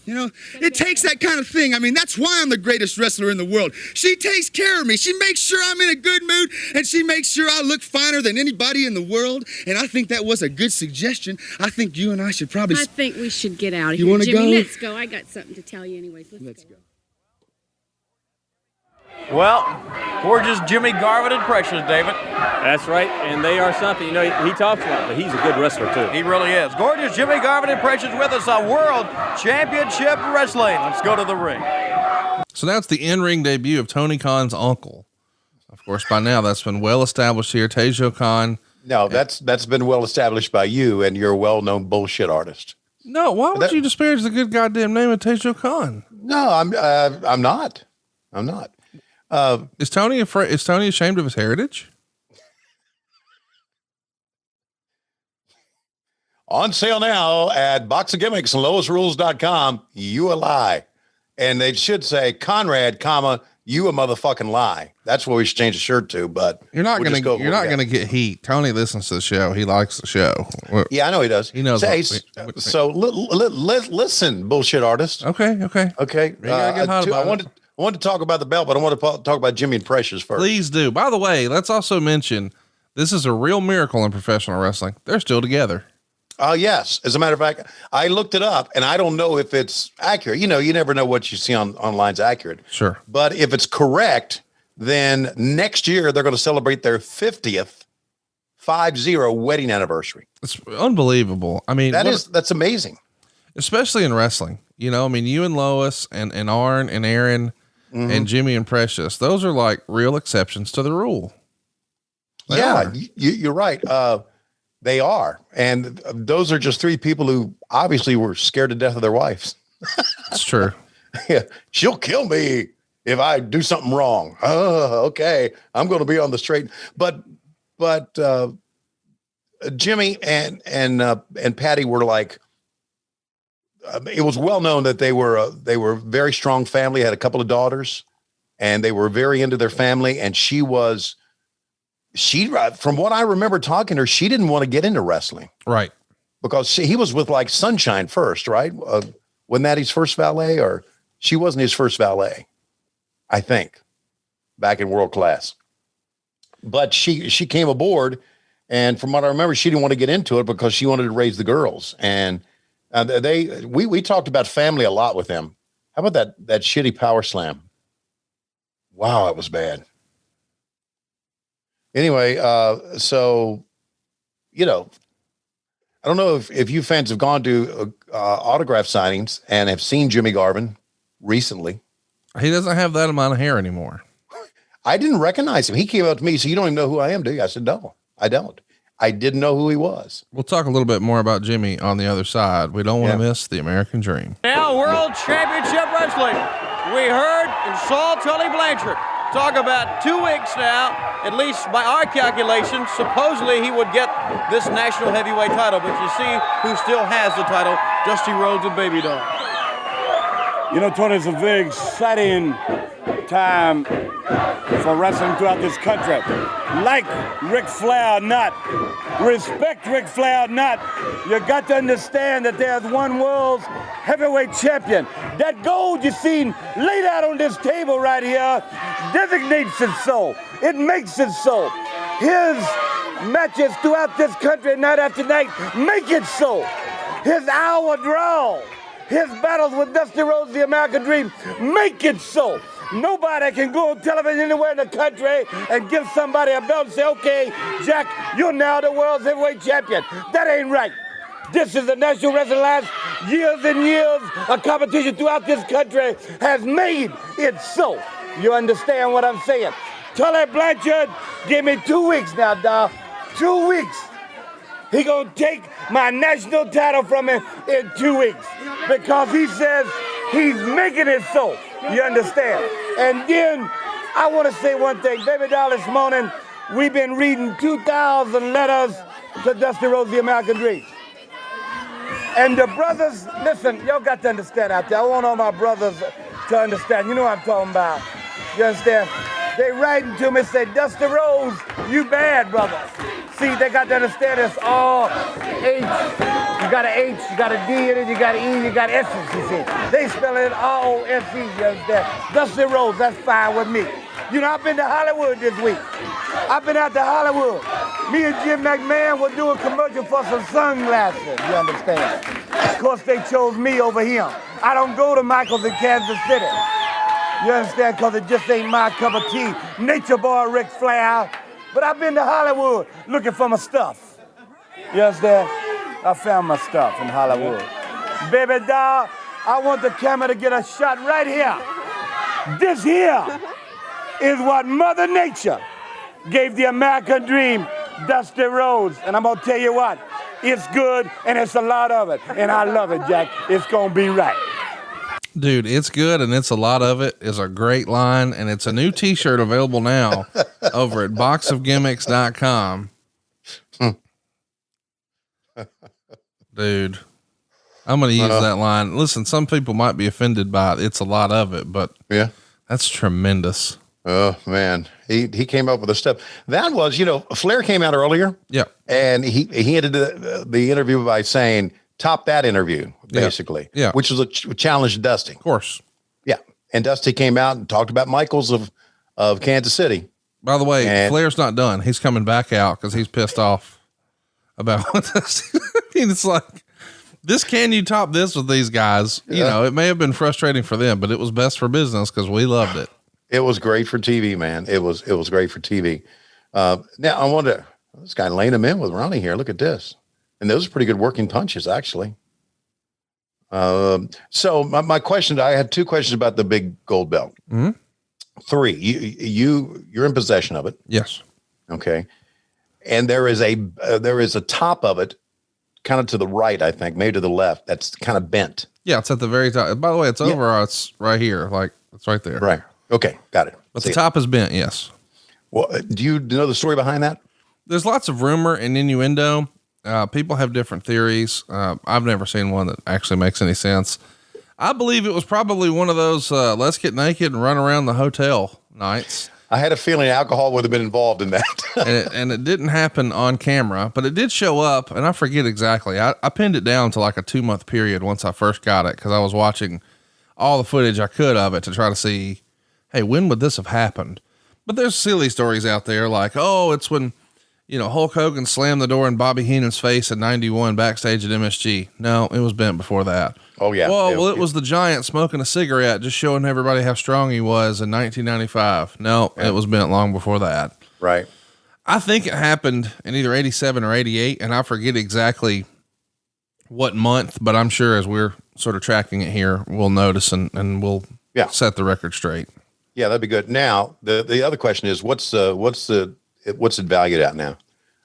You know, it takes that kind of thing. I mean, that's why I'm the greatest wrestler in the world. She takes care of me. She makes sure I'm in a good mood, and she makes sure I look finer than anybody in the world. And I think that was a good suggestion. I think you and I should probably... I think we should get out of You here, wanna Jimmy. go? Let's go. I got something to tell you anyways. Let's go. Well, gorgeous Jimmy Garvin and Precious, David. That's right, and they are something. You know, he talks a lot, but he's a good wrestler, too. He really is. Gorgeous Jimmy Garvin and Precious with us on World Championship Wrestling. Let's go to the ring. So that's the in-ring debut of Tony Khan's uncle. Of course, by now that's been well established here. Teijho Khan. No, that's been well established by you, and you're a well-known bullshit artist. No, why would you disparage the good goddamn name of Teijho Khan? No, I'm not. I'm not. Is Tony ashamed of his heritage? On sale now at Box of Gimmicks and lowestrules.com. You a lie. And they should say Conrad, comma, you a motherfucking lie. That's what we should change the shirt to, but you're not going to get heat. Tony listens to the show. He likes the show. Yeah, I know he does. He knows. Listen, bullshit artist. Okay. I wanted to talk about the belt, but I want to talk about Jimmy and Precious first. Please do. By the way, let's also mention this is a real miracle in professional wrestling. They're still together. Yes. As a matter of fact, I looked it up and I don't know if it's accurate. You know, you never know what you see online's accurate. Sure. But if it's correct, then next year they're going to celebrate their 50th 50 wedding anniversary. It's unbelievable. I mean, that's amazing. Especially in wrestling. You know, I mean, you and Lois and Arn and Aaron and Jimmy and Precious, those are like real exceptions to the rule. You're right. They are. And those are just three people who obviously were scared to death of their wives. That's true. Yeah. She'll kill me if I do something wrong. Oh, okay. I'm going to be on the straight. But Jimmy and Patty were like, it was well known that they were a very strong family, had a couple of daughters, and they were very into their family. And from what I remember talking to her, she didn't want to get into wrestling. Right. Because he was with like Sunshine first, right? Wasn't that his first valet, or she wasn't his first valet, I think, back in World Class. But she came aboard, and from what I remember, she didn't want to get into it because she wanted to raise the girls. And we talked about family a lot with them. How about that shitty power slam? Wow, it was bad. Anyway, so, you know, I don't know if you fans have gone to autograph signings and have seen Jimmy Garvin recently. He doesn't have that amount of hair anymore. I didn't recognize him. He came up to me, so you don't even know who I am, do you? I said, no, I don't. I didn't know who he was. We'll talk a little bit more about Jimmy on the other side. We don't want to miss the American dream. Now, World Championship Wrestling. We heard and saw Tully Blanchard talk about 2 weeks now, at least by our calculations. Supposedly he would get this national heavyweight title, but you see who still has the title, Dusty Rhodes and Baby Doll. You know, Tony, it's a very exciting time for wrestling throughout this country. Like Ric Flair or not, respect Ric Flair or not, you got to understand that there's one world's heavyweight champion. That gold you seen laid out on this table right here designates it so. It makes it so. His matches throughout this country night after night make it so. His hour draw, his battles with Dusty Rhodes, the American Dream, make it so. Nobody can go on television anywhere in the country and give somebody a belt and say, okay, Jack, you're now the world's heavyweight champion. That ain't right. This is the National Wrestling Alliance. Years and years of competition throughout this country has made it so. You understand what I'm saying? Tully Blanchard, give me 2 weeks now, dawg. 2 weeks. He gonna take my national title from me in 2 weeks because he says he's making it so. You understand? And then I want to say one thing. Baby doll, this morning we've been reading 2,000 letters to Dusty Rhodes, the American Dream. And the brothers, listen, y'all got to understand out there. I want all my brothers to understand. You know what I'm talking about. You understand? They writing to me, say, Dusty Rhodes, you bad, brother. See, they got to understand it's all H. You got an H, you got a D in it, you got an E, you got S's, you see. They spell it R-O-S-E, you understand? Dusty Rhodes, that's fine with me. You know, I've been to Hollywood this week. I've been out to Hollywood. Me and Jim McMahon were doing commercial for some sunglasses, you understand? Of course, they chose me over him. I don't go to Michael's in Kansas City. You understand? Because it just ain't my cup of tea. Nature boy Ric Flair. But I've been to Hollywood looking for my stuff. You understand? I found my stuff in Hollywood. Baby doll, I want the camera to get a shot right here. This here is what Mother Nature gave the American Dream, Dusty Rhodes. And I'm going to tell you what, it's good and it's a lot of it. And I love it, Jack. It's going to be right. Dude, it's good and it's a lot of it is a great line, and it's a new t-shirt available now over at boxofgimmicks.com. Dude, I'm going to use that line. Listen, some people might be offended by it. It's a lot of it, but yeah, that's tremendous. Oh man, he came up with the stuff. That was, you know, Flair came out earlier. Yeah. And he ended the interview by saying, top that interview, basically. Yeah. Which was a challenge to Dusty. Of course. Yeah. And Dusty came out and talked about Michaels of Kansas City. By the way, Flair's not done. He's coming back out because he's pissed off about what this. I mean, it's like, this, can you top this with these guys? You know, it may have been frustrating for them, but it was best for business because we loved it. It was great for TV, man. It was great for TV. Now I wonder, this guy laying him in with Ronnie here. Look at this. And those are pretty good working punches, actually. So my question, I had 2 questions about the big gold belt. Mm-hmm. 3, you're in possession of it. Yes. Okay. And there is a top of it kind of to the right, I think, maybe to the left. That's kind of bent. Yeah. It's at the very top. By the way, it's over. It's right here. Like it's right there. Right. Okay. Got it. But the top is bent. Yes. Well, do you know the story behind that? There's lots of rumor and innuendo. People have different theories. I've never seen one that actually makes any sense. I believe it was probably one of those, let's get naked and run around the hotel nights. I had a feeling alcohol would have been involved in that. and it didn't happen on camera, but it did show up, and I forget exactly. I pinned it down to like a 2-month period once I first got it, because I was watching all the footage I could of it to try to see, hey, when would this have happened? But there's silly stories out there like, oh, it's when, you know, Hulk Hogan slammed the door in Bobby Heenan's face in 91 backstage at MSG. No, it was bent before that. Oh yeah. Well, it was the Giant smoking a cigarette, just showing everybody how strong he was in 1995. No, it was bent long before that. Right. I think it happened in either 87 or 88, and I forget exactly what month, but I'm sure as we're sort of tracking it here, we'll notice and we'll set the record straight. Yeah, that'd be good. Now, the other question is, what's it valued at now?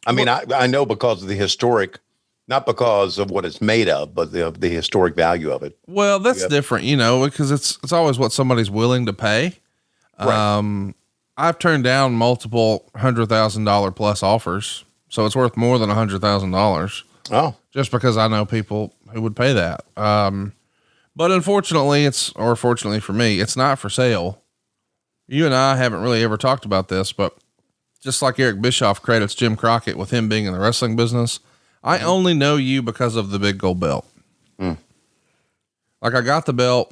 I mean, I know because of the historic, not because of what it's made of, but the historic value of it. Well, that's different, because it's always what somebody's willing to pay. Right. I've turned down multiple $100,000 plus offers, so it's worth more than $100,000. Oh, just because I know people who would pay that. But unfortunately, fortunately for me, it's not for sale. You and I haven't really ever talked about this, but just like Eric Bischoff credits Jim Crockett with him being in the wrestling business, I only know you because of the big gold belt. Mm. Like I got the belt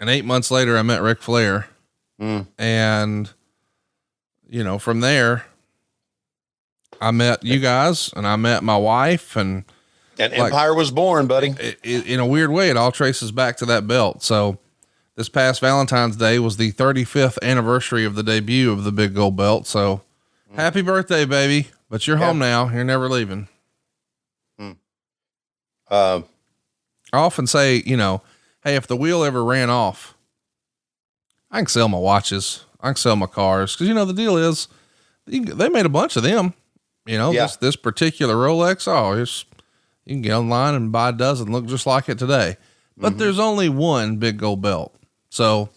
and 8 months later I met Ric Flair. And from there I met you guys and I met my wife and Empire was born, buddy. In a weird way, it all traces back to that belt. So this past Valentine's Day was the 35th anniversary of the debut of the big gold belt. So happy birthday, baby, but you're home now. You're never leaving. I often say, hey, if the wheel ever ran off, I can sell my watches. I can sell my cars. Cause the deal is they made a bunch of them, this particular Rolex. You can get online and buy a dozen, look just like it today, but there's only one big gold belt. So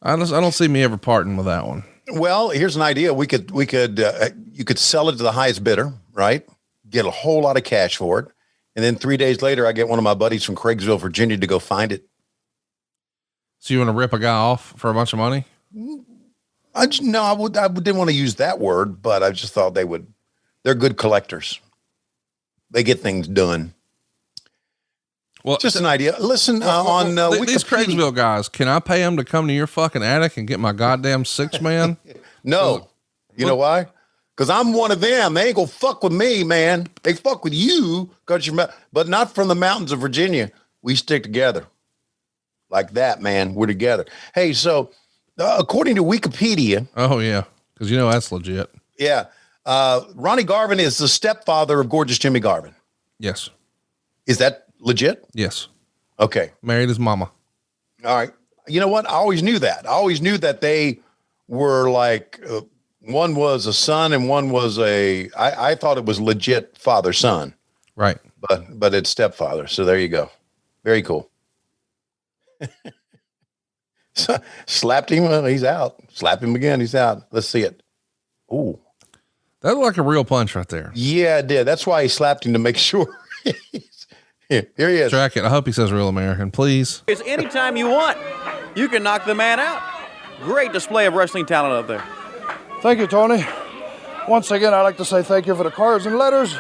I don't see me ever parting with that one. Well, here's an idea. You could sell it to the highest bidder, right? Get a whole lot of cash for it. And then 3 days later, I get one of my buddies from Craigsville, Virginia to go find it. So you want to rip a guy off for a bunch of money? I didn't want to use that word, but I just thought they're good collectors. They get things done. Well, just an idea. Listen, these Craigsville guys, can I pay them to come to your fucking attic and get my goddamn 6-man? No. You know why? Because I'm one of them. They ain't gonna fuck with me, man. They fuck with you because but not from the mountains of Virginia. We stick together. Like that, man. We're together. Hey, so according to Wikipedia. Oh, yeah. Because that's legit. Yeah. Ronnie Garvin is the stepfather of gorgeous Jimmy Garvin. Yes. Is that legit? Yes. Okay. Married his mama. All right. You know what? I always knew that. I always knew that they were like, one was a son and one was I thought it was legit father-son. Right. But it's stepfather. So there you go. Very cool. So, slapped him. Well, he's out. Slap him again. He's out. Let's see it. Ooh. That looked like a real punch right there. Yeah, it did. That's why he slapped him to make sure. Here he is. Track it. I hope he says real American, please. It's anytime you want. You can knock the man out. Great display of wrestling talent up there. Thank you, Tony. Once again, I'd like to say thank you for the cards and letters.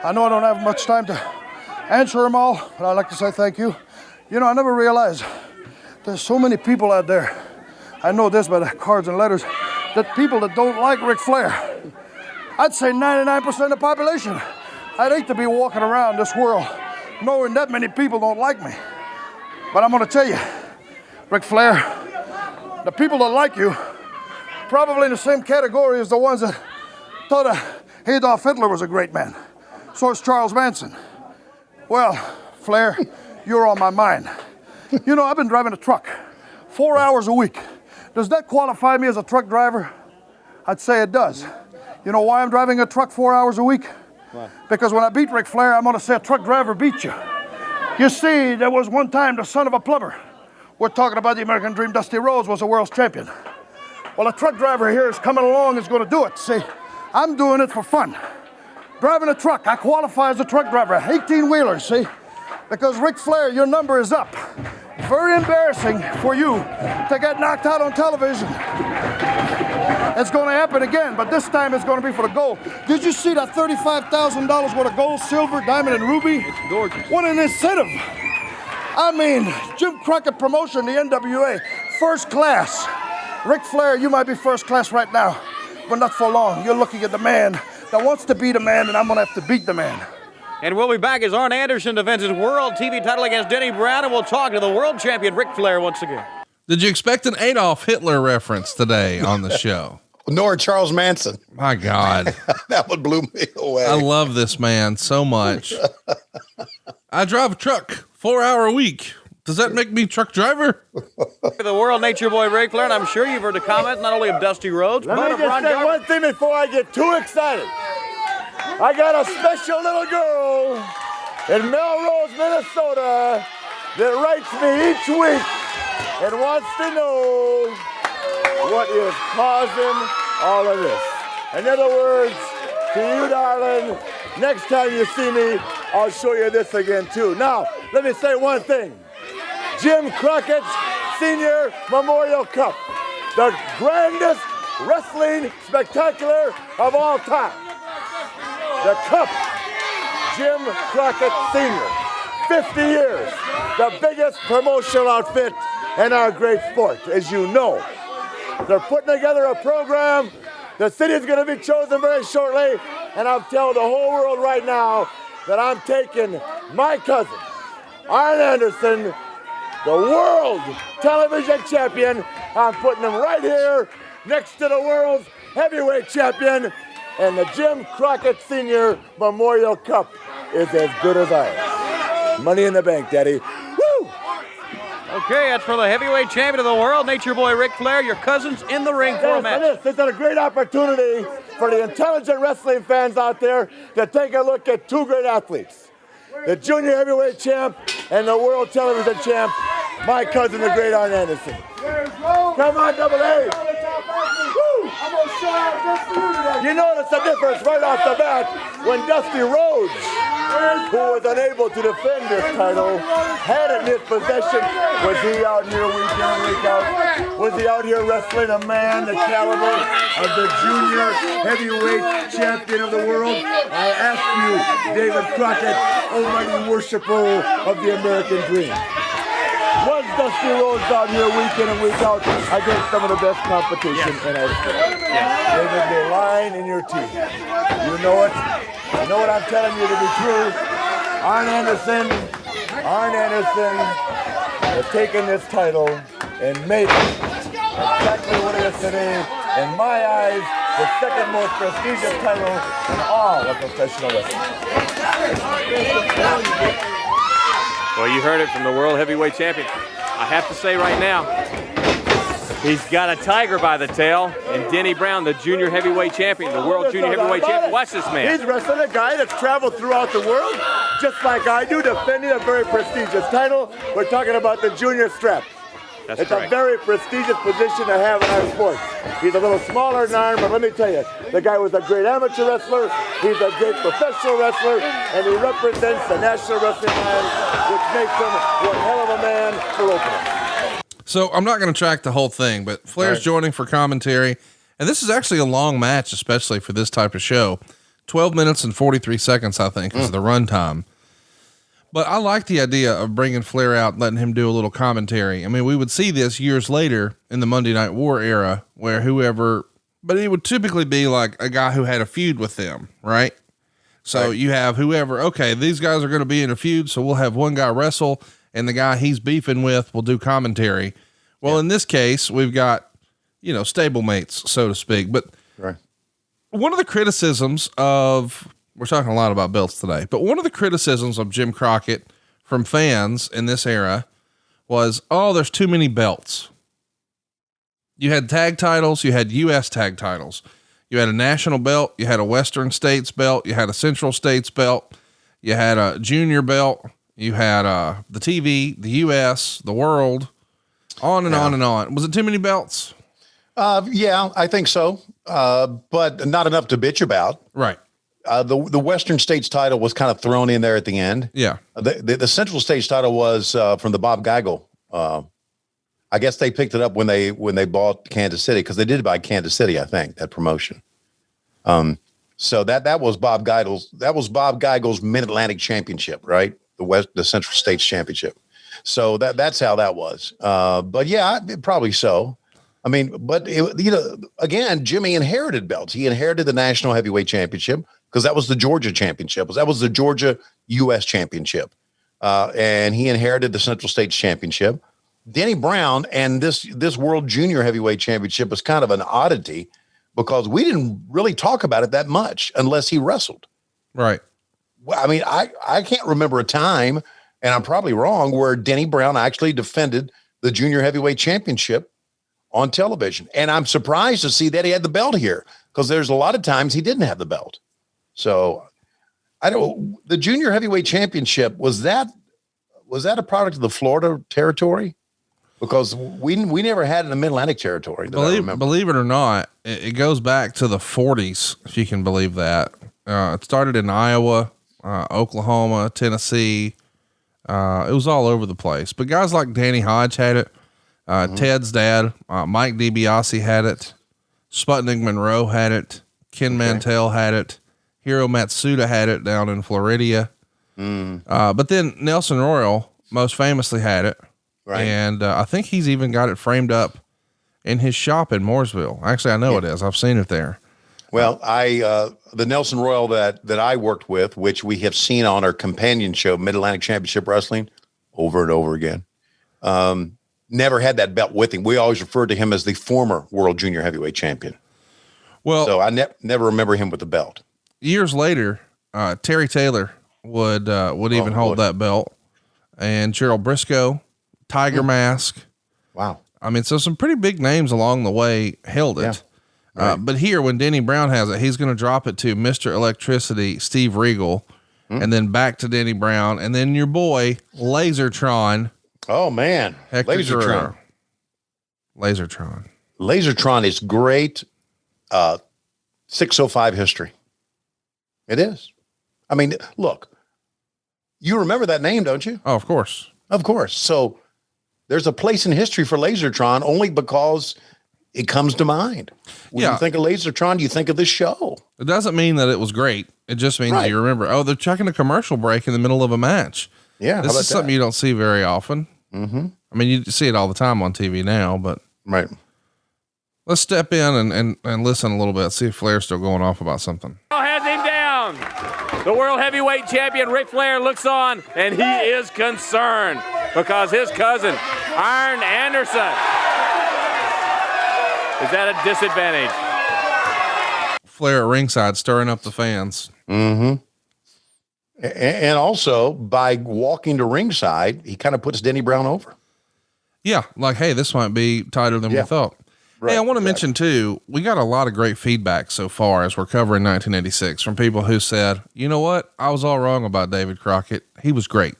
I know I don't have much time to answer them all, but I'd like to say thank you. I never realized there's so many people out there. I know this by the cards and letters, that people that don't like Ric Flair. I'd say 99% of the population. I'd hate to be walking around this world knowing that many people don't like me. But I'm going to tell you, Ric Flair, the people that like you, probably in the same category as the ones that thought Adolf Hitler was a great man. So is Charles Manson. Well, Flair, you're on my mind. I've been driving a truck 4 hours a week. Does that qualify me as a truck driver? I'd say it does. You know why I'm driving a truck 4 hours a week? Why? Because when I beat Ric Flair, I'm going to say a truck driver beat you. You see, there was one time the son of a plumber. We're talking about the American Dream. Dusty Rhodes was a world's champion. Well, a truck driver here is coming along and is going to do it. See, I'm doing it for fun. Driving a truck, I qualify as a truck driver. 18-wheelers, see? Because Ric Flair, your number is up. Very embarrassing for you to get knocked out on television. It's going to happen again, but this time it's going to be for the gold. Did you see that $35,000 worth of gold, silver, diamond, and ruby? It's gorgeous. What an incentive. I mean, Jim Crockett Promotion, the NWA, first class. Ric Flair, you might be first class right now, but not for long. You're looking at the man that wants to be the man, and I'm going to have to beat the man. And we'll be back as Arn Anderson defends his world TV title against Denny Brown, and we'll talk to the world champion Ric Flair once again. Did you expect an Adolf Hitler reference today on the show? Nor Charles Manson. My God. That one blew me away. I love this man so much. I drive a truck 4-hour a week. Does that make me truck driver? The world Nature Boy Ric Flair, and I'm sure you've heard the comment not only of Dusty Rhodes, Let but me of just Ron say Garvin. one thing before I get too excited. I got a special little girl in Melrose, Minnesota that writes me each week and wants to know what is causing all of this. In other words, to you, darling, next time you see me, I'll show you this again, too. Now, let me say one thing. Jim Crockett's Senior Memorial Cup, the grandest wrestling spectacular of all time. The Cup, Jim Crockett Senior, 50 years, the biggest promotional outfit in our great sport, as you know. They're putting together a program. The city is going to be chosen very shortly, and I'm telling the whole world right now that I'm taking my cousin, Arn Anderson, the world television champion. I'm putting him right here next to the world's heavyweight champion, and the Jim Crockett Senior Memorial Cup is as good as ours. Money in the bank, Daddy. Woo! Okay, that's for the heavyweight champion of the world, Nature Boy Ric Flair. Your cousin's in the ring for a match. This is a great opportunity for the intelligent wrestling fans out there to take a look at two great athletes. The junior heavyweight champ and the world television champ, my cousin, the great Arn Anderson. Come on, Double A. Woo! You notice the difference right off the bat when Dusty Rhodes, who was unable to defend this title, had it in his possession. Was he out here week in and week out? Was he out here wrestling a man the caliber of the junior heavyweight champion of the world? I ask you, David Crockett, almighty worshiper of the American dream. Was Dusty Rhodes out here week in and week out against some of the best competition in our sport? David, you're lying in your teeth. You know it. You know what I'm telling you to be true. Arn Anderson has taken this title and made it exactly what it is today. In my eyes, the second most prestigious title in all of professional wrestling. Well, you heard it from the world heavyweight champion. I have to say right now, he's got a tiger by the tail, and Denny Brown, the junior heavyweight champion, the world junior heavyweight champion. Watch this man. He's wrestling a guy that's traveled throughout the world, just like I do, defending a very prestigious title. We're talking about the junior strap. That's it's correct. A very prestigious position to have in our sport. He's a little smaller than Arn, but let me tell you, the guy was a great amateur wrestler, he's a great professional wrestler, and he represents the National Wrestling Alliance, which makes him one hell of a man for opening. So I'm not going to track the whole thing, but Flair's joining for commentary. And this is actually a long match, especially for this type of show. 12 minutes and 43 seconds, I think, is the runtime. But I like the idea of bringing Flair out, letting him do a little commentary. I mean, we would see this years later in the Monday Night War era where but it would typically be like a guy who had a feud with them, right? So you have whoever, okay, these guys are going to be in a feud, so we'll have one guy wrestle and the guy he's beefing with will do commentary. Well, in this case, we've got, stablemates, so to speak. But one of the criticisms we're talking a lot about belts today, but one of the criticisms of Jim Crockett from fans in this era was, there's too many belts. You had tag titles, you had U.S. tag titles, you had a national belt, you had a Western States belt, you had a Central States belt, you had a junior belt, you had the TV, the U.S., the world, on and on and on. Was it too many belts? Yeah, I think so, but not enough to bitch about. Right. The Western States title was kind of thrown in there at the end. Yeah. The Central States title was from the Bob Geigel. I guess they picked it up when they bought Kansas City, because they did buy Kansas City, I think, that promotion. So that was Bob Geigel's Mid-Atlantic Championship, right? The Central States Championship. So that's how that was. But yeah, probably so. I mean, but again, Jimmy inherited belts. He inherited the National Heavyweight Championship, because that was the Georgia Championship. That was the Georgia U.S. Championship. And he inherited the Central States Championship. Denny Brown and this World Junior Heavyweight Championship was kind of an oddity, because we didn't really talk about it that much unless he wrestled. Right. Well, I mean, I can't remember a time, and I'm probably wrong, where Denny Brown actually defended the junior heavyweight championship on television. And I'm surprised to see that he had the belt here, because there's a lot of times he didn't have the belt. So the junior heavyweight championship, was that a product of the Florida territory? Because we never had it in the Mid-Atlantic territory. Believe it or not, it goes back to the 40s, if you can believe that. It started in Iowa, Oklahoma, Tennessee. It was all over the place. But guys like Danny Hodge had it. Ted's dad, Mike DiBiase had it. Sputnik Monroe had it. Ken Mantell had it. Hiro Matsuda had it down in Floridia. But then Nelson Royal most famously had it. Right. And I think he's even got it framed up in his shop in Mooresville. Actually, I know it is. I've seen it there. Well, the Nelson Royal that I worked with, which we have seen on our companion show, Mid-Atlantic Championship Wrestling, over and over again, never had that belt with him. We always referred to him as the former world junior heavyweight champion. Well, so I never remember him with the belt. Years later, Terry Taylor would even hold that belt, and Gerald Briscoe, Tiger Mask. Wow. I mean, so some pretty big names along the way held it. Yeah. But here, when Denny Brown has it, he's going to drop it to Mr. Electricity, Steve Regal, and then back to Denny Brown, and then your boy Lasertron. Oh man. Hector Lasertron. Guerrero. Lasertron. Lasertron is great. 605 history. It is. I mean, look, you remember that name, don't you? Oh, of course. Of course. So there's a place in history for Lasertron only because it comes to mind. When you think of Lasertron, you think of this show. It doesn't mean that it was great. It just means you remember, they're checking a commercial break in the middle of a match. Yeah. This is something you don't see very often. Mm-hmm. I mean, you see it all the time on TV now, but let's step in and listen a little bit, see if Flair's still going off about something. Has him down. The world heavyweight champion Ric Flair looks on, and he is concerned because his cousin, Arn Anderson, is at a disadvantage. Flair at ringside stirring up the fans. Mm-hmm. And also, by walking to ringside, he kind of puts Denny Brown over. Yeah, like, hey, this might be tighter than we thought. Right, hey, I want to mention, too, we got a lot of great feedback so far as we're covering 1986 from people who said, you know what? I was all wrong about David Crockett. He was great.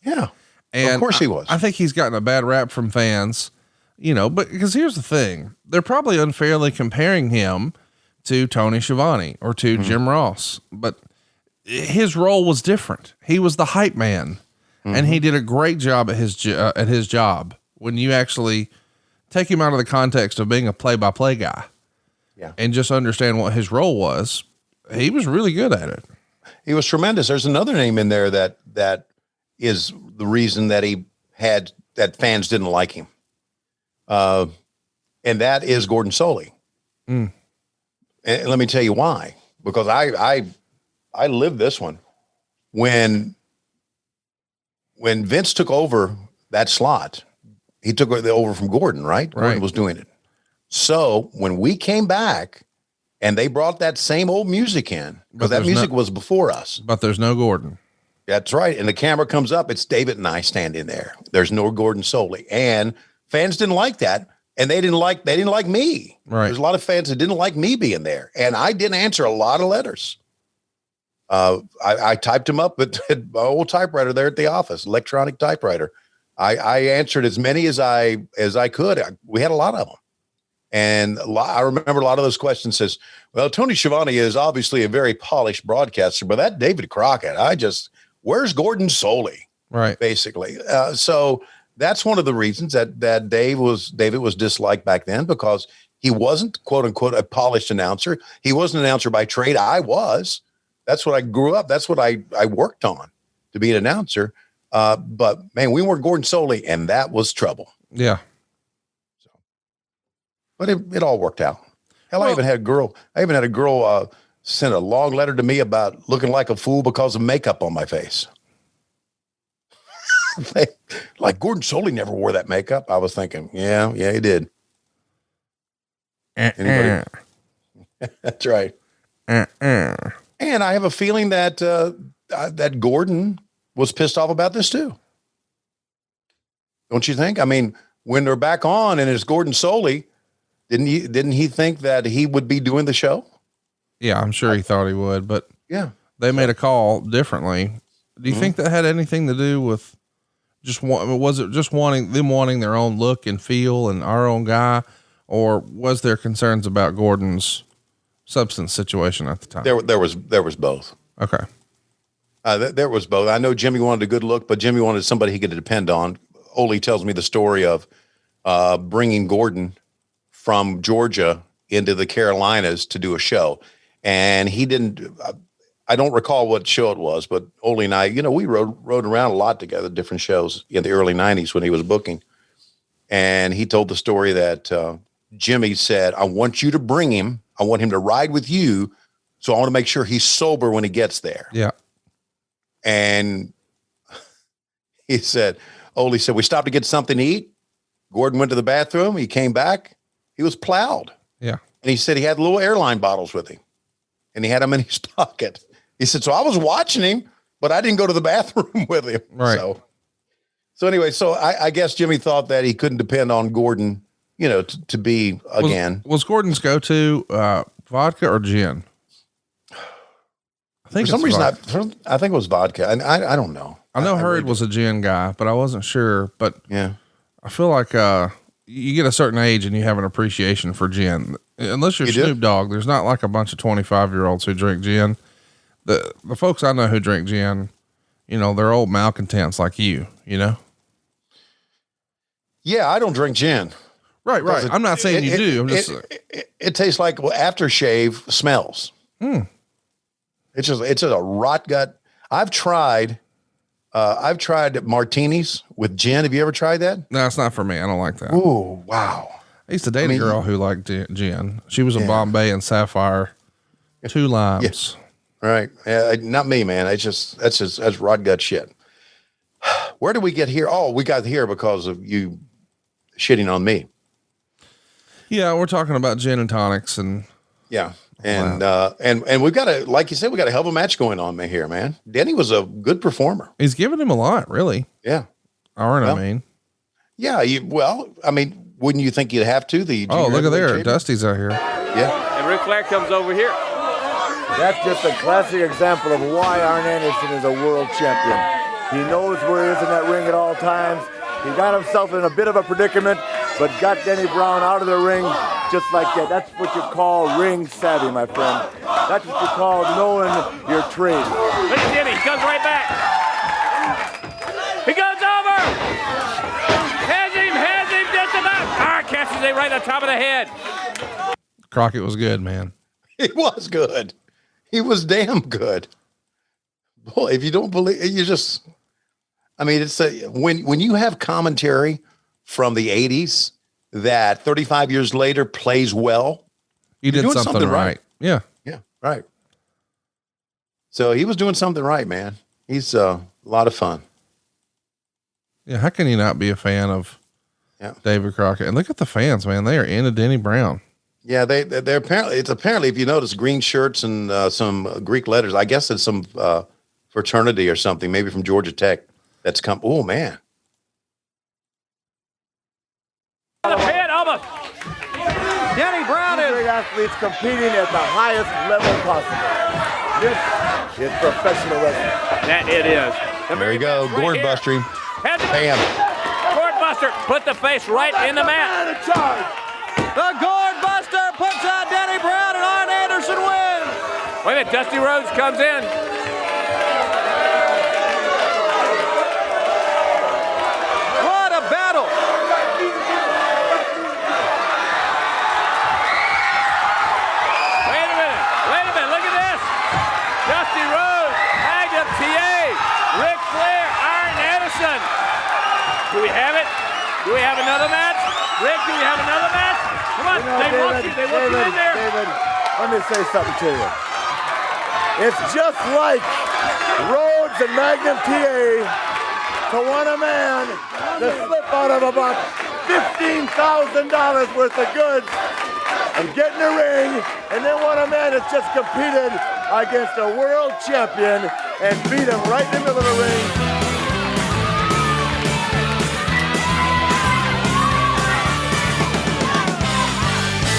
Yeah, and of course he was. I think he's gotten a bad rap from fans, but because here's the thing. They're probably unfairly comparing him to Tony Schiavone or to Jim Ross, but his role was different. He was the hype man, and he did a great job at his job. When you actually take him out of the context of being a play-by-play guy, and just understand what his role was, he was really good at it. He was tremendous. There's another name in there that is the reason that fans didn't like him, and that is Gordon Soley. And let me tell you why. Because I lived this one. When Vince took over that slot, he took it over from Gordon, right? Gordon was doing it. So when we came back and they brought that same old music in, because that music was before us. But there's no Gordon. That's right. And the camera comes up, it's David and I standing there. There's no Gordon Soley. And fans didn't like that. And they didn't like me. Right. There's a lot of fans that didn't like me being there. And I didn't answer a lot of letters. I typed them up at my old typewriter there at the office, electronic typewriter. I answered as many as I could. We had a lot of them. And I remember a lot of those questions says, well, Tony Schiavone is obviously a very polished broadcaster, but that David Crockett, where's Gordon Soley? Right. Basically. So that's one of the reasons that David was disliked back then, because he wasn't, quote unquote, a polished announcer. He wasn't an announcer by trade. I was. That's what I grew up. That's what I worked on, to be an announcer. But man, we weren't Gordon Soley, and that was trouble. Yeah. So, but it all worked out. Hell, I even had a girl send a long letter to me about looking like a fool because of makeup on my face. Like Gordon Soley never wore that makeup. I was thinking, yeah, he did. Anybody? That's right. And I have a feeling that that Gordon was pissed off about this too. Don't you think? I mean, when they're back on and it's Gordon solely, didn't he think that he would be doing the show? Yeah, I'm sure he thought he would, but yeah, they made a call differently. Do you think that had anything to do with was it just wanting their own look and feel and our own guy, or was there concerns about Gordon's substance situation at the time? There was both. Okay. There was both. I know Jimmy wanted a good look, but Jimmy wanted somebody he could depend on. Ole tells me the story of bringing Gordon from Georgia into the Carolinas to do a show. And he didn't, I don't recall what show it was, but Ole and I, we rode around a lot together, different shows in the early 90s when he was booking. And he told the story that Jimmy said, I want you to bring him. I want him to ride with you. So I want to make sure he's sober when he gets there. Yeah. And he said, Ole said, we stopped to get something to eat. Gordon went to the bathroom. He came back. He was plowed. Yeah. And he said he had little airline bottles with him and he had them in his pocket. He said, so I was watching him, but I didn't go to the bathroom with him. Right. So anyway, I guess Jimmy thought that he couldn't depend on Gordon, to be again. Was Gordon's go-to vodka or gin? I think for some reason, I think it was vodka. And I don't know. I know Hurd was a gin guy, but I wasn't sure. But yeah, I feel like you get a certain age and you have an appreciation for gin. Unless you're Snoop Dogg, there's not like a bunch of 25-year-olds who drink gin. The folks I know who drink gin, they're old malcontents like you. Yeah, I don't drink gin. Right. I'm not saying you do. I'm just. It tastes like aftershave smells. It's just a rot gut. I've tried martinis with gin. Have you ever tried that? No, it's not for me. I don't like that. Oh, wow. I used to date a girl who liked gin. She was a Bombay and Sapphire, 2 limes. Yeah. Right. Not me, man. That's rot gut shit. Where did we get here? Oh, we got here because of you shitting on me. Yeah. We're talking about gin and tonics and. Yeah. And we've got like you said, we got a hell of a match going on here, man. Denny was a good performer. He's given him a lot, really. Yeah. I mean. Yeah. Wouldn't you think you'd have to? Look at there. Champion? Dusty's out here. Yeah. And Ric Flair comes over here. That's just a classic example of why Arn Anderson is a world champion. He knows where he is in that ring at all times. He got himself in a bit of a predicament, but got Denny Brown out of the ring just like that. That's what you call ring savvy, my friend. That's what you call knowing your trade. Look at Jimmy. He comes right back. He goes over. Has him just about. Catches him right on top of the head. Crockett was good, man. He was good. He was damn good. Boy, if you don't believe, it's when you have commentary from the 80s that 35 years later plays well. You did something right. Yeah. Yeah. Right. So he was doing something right, man. He's a lot of fun. Yeah. How can you not be a fan of David Crockett? And look at the fans, man. They are into Denny Brown. Yeah. They're apparently, if you notice, green shirts and some Greek letters. I guess it's some fraternity or something, maybe from Georgia Tech that's come. Oh, man. The pin, almost. Denny Brown is great athletes competing at the highest level possible. This is professional wrestling. That it is. There you go. Gourd Buster. Bam. Gourd Buster put the face right in the mat. The Gourd Buster puts out Denny Brown and Arn Anderson wins. Wait a minute, Dusty Rhodes comes in. What a battle. Wait a minute, look at this. Dusty Rhodes, Magnum T.A, Ric Flair, Arn Anderson. Do we have it? Do we have another match? Rick, do we have another match? Come on, they want you in there. David, let me say something to you. It's just like Rhodes and Magnum T.A. to want a man to slip out of about $15,000 worth of goods and get in the ring, and then when a man has just competed against a world champion and beat him right in the middle of the ring.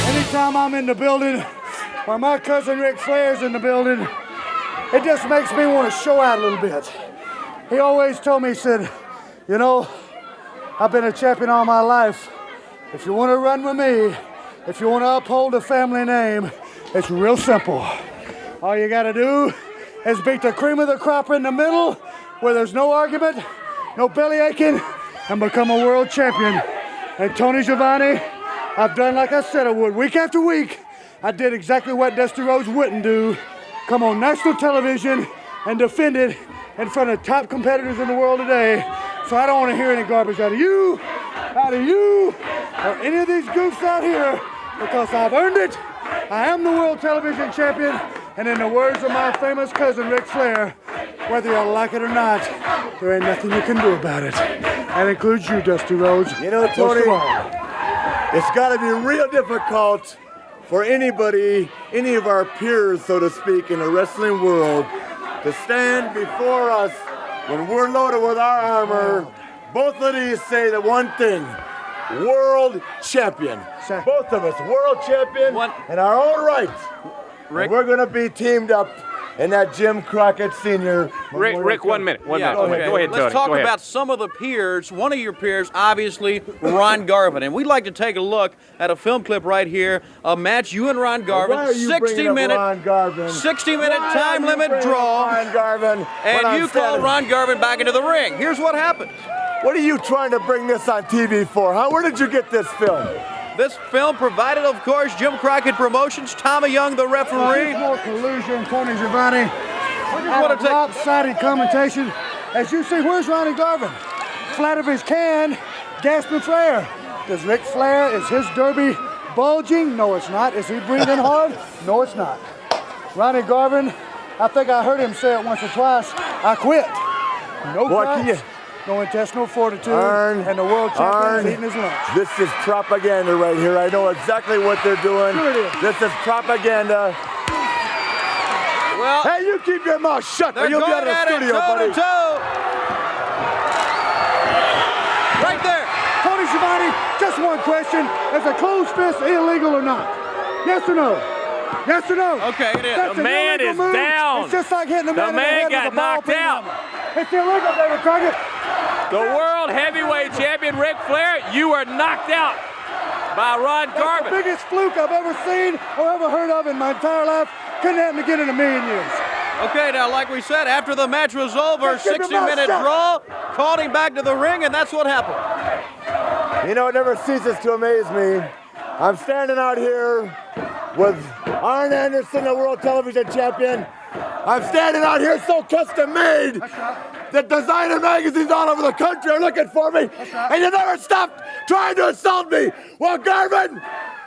Anytime I'm in the building, or my cousin Ric Flair's in the building, it just makes me want to show out a little bit. He always told me, he said, you know, I've been a champion all my life. If you want to run with me, if you want to uphold the family name, it's real simple. All you got to do is beat the cream of the crop in the middle where there's no argument, no belly aching, and become a world champion. And Tony Schiavone, I've done like I said I would. Week after week, I did exactly what Dusty Rhodes wouldn't do. Come on national television and defend it in front of top competitors in the world today. So I don't want to hear any garbage out of you, or any of these goofs out here, because I've earned it. I am the world television champion, and in the words of my famous cousin Ric Flair, whether you like it or not, there ain't nothing you can do about it. That includes you, Dusty Rhodes. You know, Tony, it's got to be real difficult for anybody, any of our peers, so to speak, in the wrestling world, to stand before us when we're loaded with our armor. Both of these say the one thing: world champion. Both of us, world champion in our own right. Rick? We're going to be teamed up in that Jim Crockett Sr. Rick, 1 minute. One minute. Okay. Go ahead, Let's Tony. talk Go ahead. about some of the peers. One of your peers, obviously, Ron Garvin. And we'd like to take a look at a film clip right here, a match you and Ron Garvin, Why are you bringing up Ron Garvin? 60-minute Why time are you limit bringing draw. up Ron Garvin And you call Ron Garvin back into the ring. Here's what happened. What are you trying to bring this on TV for? Huh? Where did you get this film? This film provided, of course, Jim Crockett Promotions, Tommy Young, the referee. More collusion, Tony Schiavone. wanna take- lopsided commentation. As you see, where's Ronnie Garvin? Flat of his can, gasping Flair. Does Ric Flair, is his derby bulging? No, it's not. Is he breathing hard? No, it's not. Ronnie Garvin, I think I heard him say it once or twice, I quit. No guts, no intestinal fortitude, and the world champion is eating his lunch. This is propaganda right here. I know exactly what they're doing. Sure it is. This is propaganda. Well, hey, you keep your mouth shut, or they're you'll be out going of the at it studio, buddy. toe-to-toe. Right there. Tony Schiavone, just one question. Is a closed fist illegal or not? Yes or no? Yes or no? Okay, it is. That's The an man illegal is move. down. It's just like hitting a The man in the man head got with a ball knocked pin out. hammer. It's illegal, David Crockett. The world heavyweight champion Ric Flair, you were knocked out by Ron That's Garvin. the biggest fluke I've ever seen or ever heard of in my entire life. Couldn't happen again in a million years. Okay, now, like we said, after the match was over, Just keep your mouth 60-minute shut. draw, called him back to the ring, and that's what happened. You know, it never ceases to amaze me. I'm standing out here with Arn Anderson, the world television champion. I'm standing out here so custom made that designer magazines all over the country are looking for me. And you never stopped trying to insult me. Well, Garvin,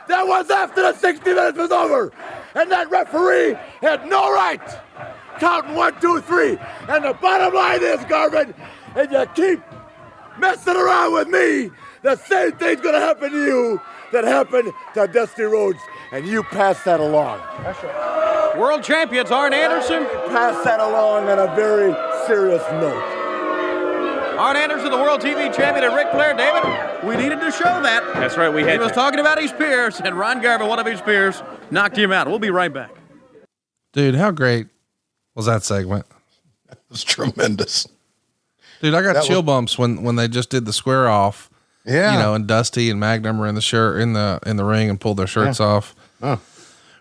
that was after the 60 minutes was over. And that referee had no right counting 1, 2, 3. And the bottom line is, Garvin, if you keep messing around with me, the same thing's gonna happen to you that happened to Dusty Rhodes, and you pass that along. That's right. World champions Arn Anderson. Pass that along on a very serious note. Arn Anderson, the world TV champion, and Ric Flair. David, we needed to show that. That's right, we He had was to. talking about his peers, and Ron Garvin, one of his peers, knocked him out. We'll be right back. Dude, how great was that segment? It was tremendous. Dude, I got That chill was- bumps when they just did the square off. Yeah. You know, and Dusty and Magnum were in the shirt in the ring and pulled their shirts off. Oh.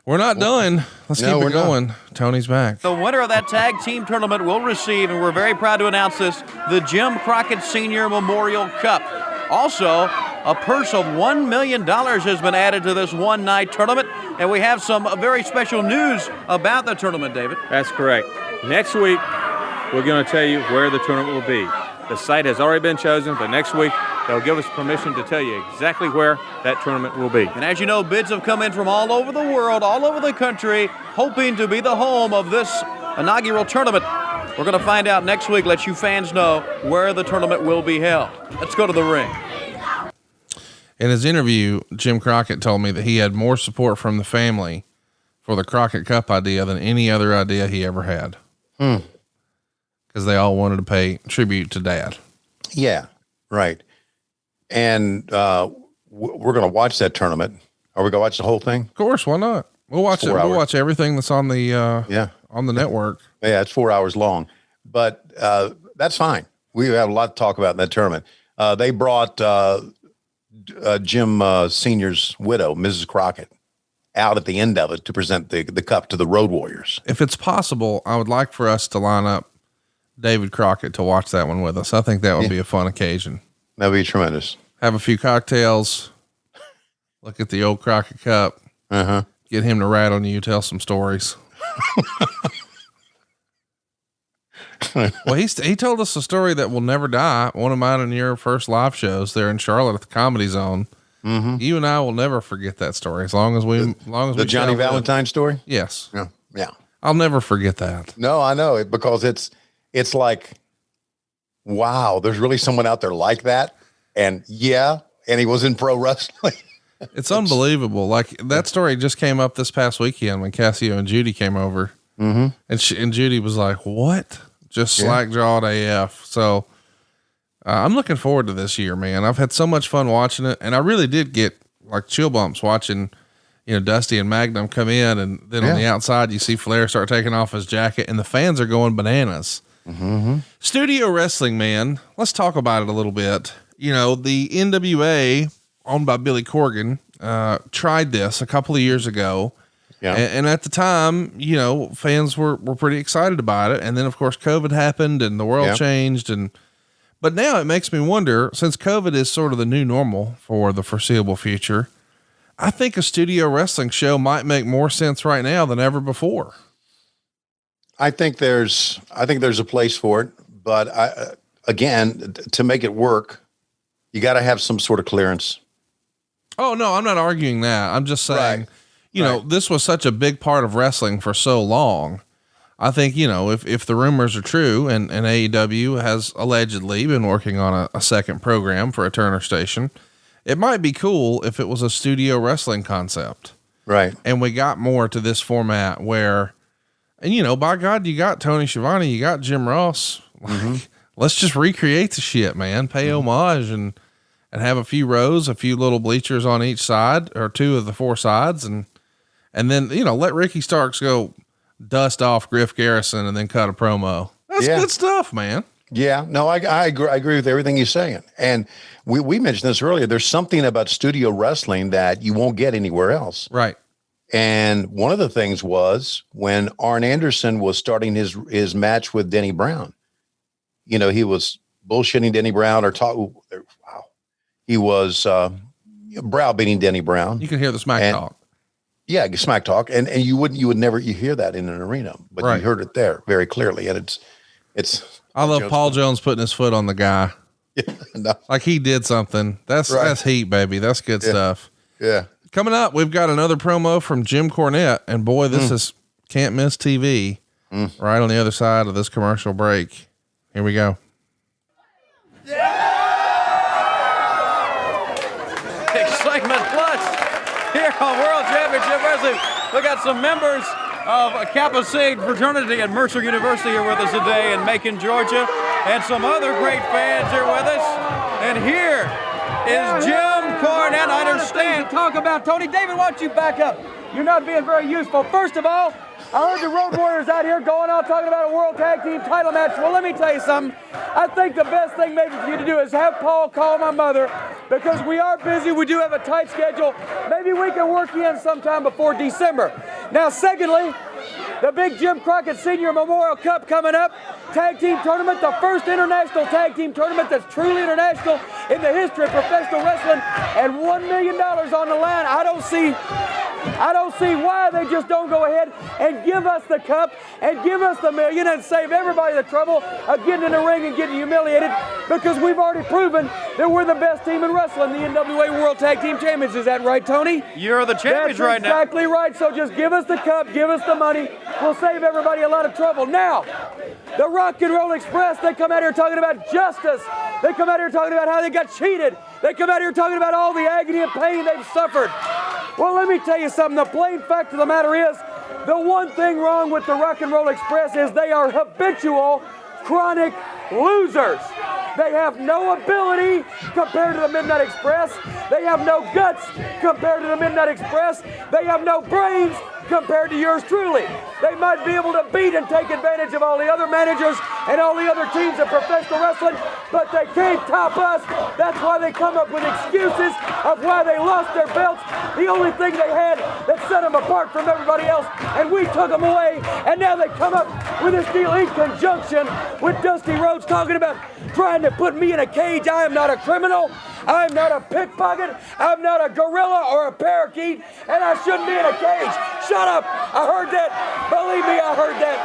We're not done. Let's No, keep we're it not. going. Tony's back. The winner of that tag team tournament will receive, and we're very proud to announce this, the Jim Crockett Sr. Memorial Cup. Also, a purse of $1 million has been added to this one-night tournament, and we have some very special news about the tournament, David. That's correct. Next week, we're going to tell you where the tournament will be. The site has already been chosen, but next week, they'll give us permission to tell you exactly where that tournament will be. And as you know, bids have come in from all over the world, all over the country, hoping to be the home of this inaugural tournament. We're going to find out next week, let you fans know where the tournament will be held. Let's go to the ring. In his interview, Jim Crockett told me that he had more support from the family for the Crockett Cup idea than any other idea he ever had. Because they all wanted to pay tribute to Dad. Yeah, right. And we're going to watch that tournament. Are we going to watch the whole thing? Of course, why not? We'll watch it. We'll watch everything that's on the on the network. Yeah, it's 4 hours long, but that's fine. We have a lot to talk about in that tournament. They brought Jim Sr.'s widow, Mrs. Crockett, out at the end of it to present the cup to the Road Warriors. If it's possible, I would like for us to line up David Crockett to watch that one with us. I think that would be a fun occasion. That'd be tremendous. Have a few cocktails, look at the old Crockett Cup, get him to rat on you, tell some stories. Well, he told us a story that will never die. One of mine and your first live shows there in Charlotte at the Comedy Zone. You and I will never forget that story as long as the Johnny Valentine story. Yes. Yeah. I'll never forget that. No, I know it because it's like, wow, there's really someone out there like that. And and he was in pro wrestling. It's unbelievable. Like that story just came up this past weekend when Cassio and Judy came over and Judy was like, what? Just slack jawed AF. So I'm looking forward to this year, man. I've had so much fun watching it, and I really did get like chill bumps watching, Dusty and Magnum come in, and then on the outside you see Flair start taking off his jacket, and the fans are going bananas. Studio wrestling, man. Let's talk about it a little bit. The NWA, owned by Billy Corgan, tried this a couple of years ago. Yeah. And at the time, fans were pretty excited about it. And then of course COVID happened and the world changed. But now it makes me wonder, since COVID is sort of the new normal for the foreseeable future, I think a studio wrestling show might make more sense right now than ever before. I think there's a place for it, but again, to make it work, you got to have some sort of clearance. Oh no, I'm not arguing that. I'm just saying, this was such a big part of wrestling for so long. I think, if the rumors are true and AEW has allegedly been working on a second program for a Turner station, it might be cool if it was a studio wrestling concept. Right. And we got more to this format where, and by God, you got Tony Schiavone, you got Jim Ross. Let's just recreate the shit, man. Pay homage and have a few rows, a few little bleachers on each side or two of the four sides. And then, let Ricky Starks go dust off Griff Garrison and then cut a promo. That's good stuff, man. Yeah, no, I agree with everything you're saying. And we mentioned this earlier. There's something about studio wrestling that you won't get anywhere else. Right. And one of the things was when Arn Anderson was starting his match with Denny Brown, he was bullshitting Denny Brown he was browbeating Denny Brown. You can hear the smack talk. Yeah, smack talk. And you would never hear that in an arena, but you heard it there very clearly. And it's, I love Paul Jones putting his foot on the guy. Like he did something. That's heat, baby. That's good stuff. Yeah. Coming up, we've got another promo from Jim Cornette, and boy, this is can't miss TV right on the other side of this commercial break. Here we go. Excitement Plus here on World Championship Wrestling. We got some members of Kappa Sig fraternity at Mercer University here with us today in Macon, Georgia, and some other great fans here with us. And here is Jim Cornette. I understand. Talk about Tony. David, why don't you back up? You're not being very useful. First of all, I heard the Road Warriors out here going on talking about a World Tag Team title match. Well, let me tell you something. I think the best thing maybe for you to do is have Paul call my mother, because we are busy. We do have a tight schedule. Maybe we can work you in sometime before December. Now, secondly, the big Jim Crockett Senior Memorial Cup coming up. Tag team tournament, the first international tag team tournament that's truly international in the history of professional wrestling, and $1 million on the line. I don't see I don't see why they just don't go ahead and give us the cup and give us the $1 million and save everybody the trouble of getting in the ring and getting humiliated, because we've already proven that we're the best team in wrestling, the NWA World Tag Team Champions. Is that right, Tony? You're the champions right now. That's exactly right. So just give us the cup, give us the money. We'll save everybody a lot of trouble. Now, the Rock and Roll Express, they come out here talking about justice. They come out here talking about how they got cheated. They come out here talking about all the agony and pain they've suffered. Well, let me tell you something. The plain fact of the matter is, the one thing wrong with the Rock and Roll Express is they are habitual, chronic losers. They have no ability compared to the Midnight Express. They have no guts compared to the Midnight Express. They have no brains compared to yours truly. They might be able to beat and take advantage of all the other managers and all the other teams in professional wrestling, but they can't top us. That's why they come up with excuses of why they lost their belts. The only thing they had that set them apart from everybody else, and we took them away, and now they come up with this deal in conjunction with Dusty Rhodes talking about trying to put me in a cage. I am not a criminal. I'm not a pickpocket. I'm not a gorilla or a parakeet, and I shouldn't be in a cage. Shut up. I heard that. Believe me, I heard that.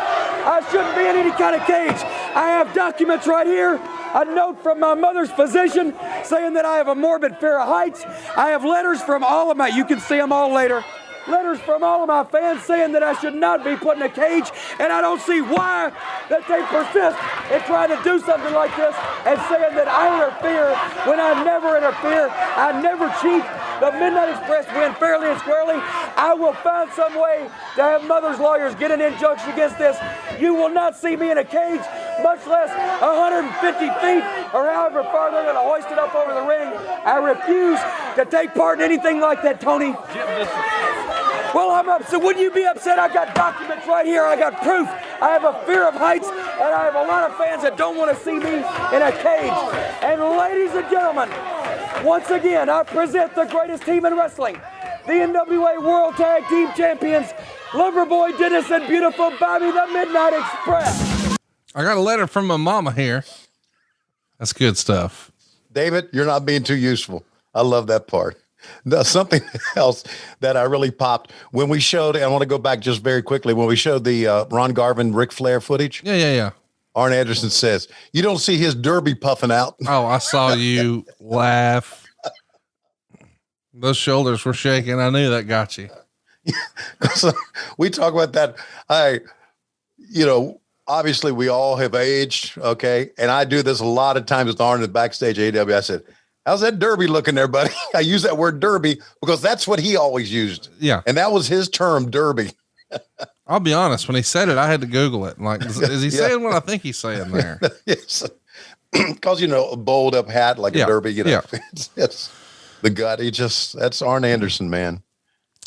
I shouldn't be in any kind of cage. I have documents right here. A note from my mother's physician saying that I have a morbid fear of heights. I have letters from all of my, you can see them all later. Letters from all of my fans saying that I should not be put in a cage, and I don't see why that they persist in trying to do something like this and saying that I interfere when I never interfere. I never cheat. The Midnight Express win fairly and squarely. I will find some way to have mother's lawyers get an injunction against this. You will not see me in a cage, much less 150 feet or however far they're going to hoist it up over the ring. I refuse to take part in anything like that, Tony. Well, I'm upset. Wouldn't you be upset? I got documents right here. I got proof. I have a fear of heights, and I have a lot of fans that don't want to see me in a cage. And ladies and gentlemen, once again, I present the greatest team in wrestling, the NWA World Tag Team Champions, Loverboy Dennis and beautiful Bobby, the Midnight Express. I got a letter from my mama here. That's good stuff. David, you're not being too useful. I love that part. Now, something else that I really popped when we showed, and I want to go back just very quickly, when we showed the Ron Garvin, Ric Flair footage. Yeah. Arn Anderson says, you don't see his derby puffing out. Oh, I saw you laugh. Those shoulders were shaking. I knew that got you. So we talk about that. Obviously we all have aged. Okay. And I do this a lot of times with Arn in the backstage AW. I said, how's that derby looking there, buddy? I use that word derby because that's what he always used. Yeah. And that was his term, derby. I'll be honest. When he said it, I had to Google it. Like, is he saying what I think he's saying there? Yes. Because, a bowled up hat like a derby, it's the gut. That's Arn Anderson, man.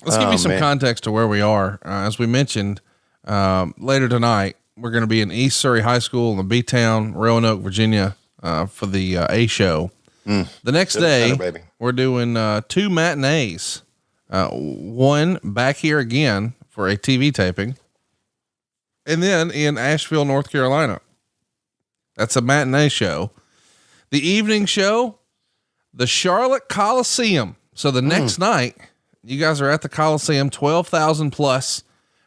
Let's give you some context to where we are. As we mentioned, later tonight, we're going to be in East Surrey High School in the B-Town, Roanoke, Virginia, for the A show. The next day, we're doing 2 matinees. One back here again for a TV taping, and then in Asheville, North Carolina. That's a matinee show. The evening show, the Charlotte Coliseum. So the next night, you guys are at the Coliseum, 12,000 plus.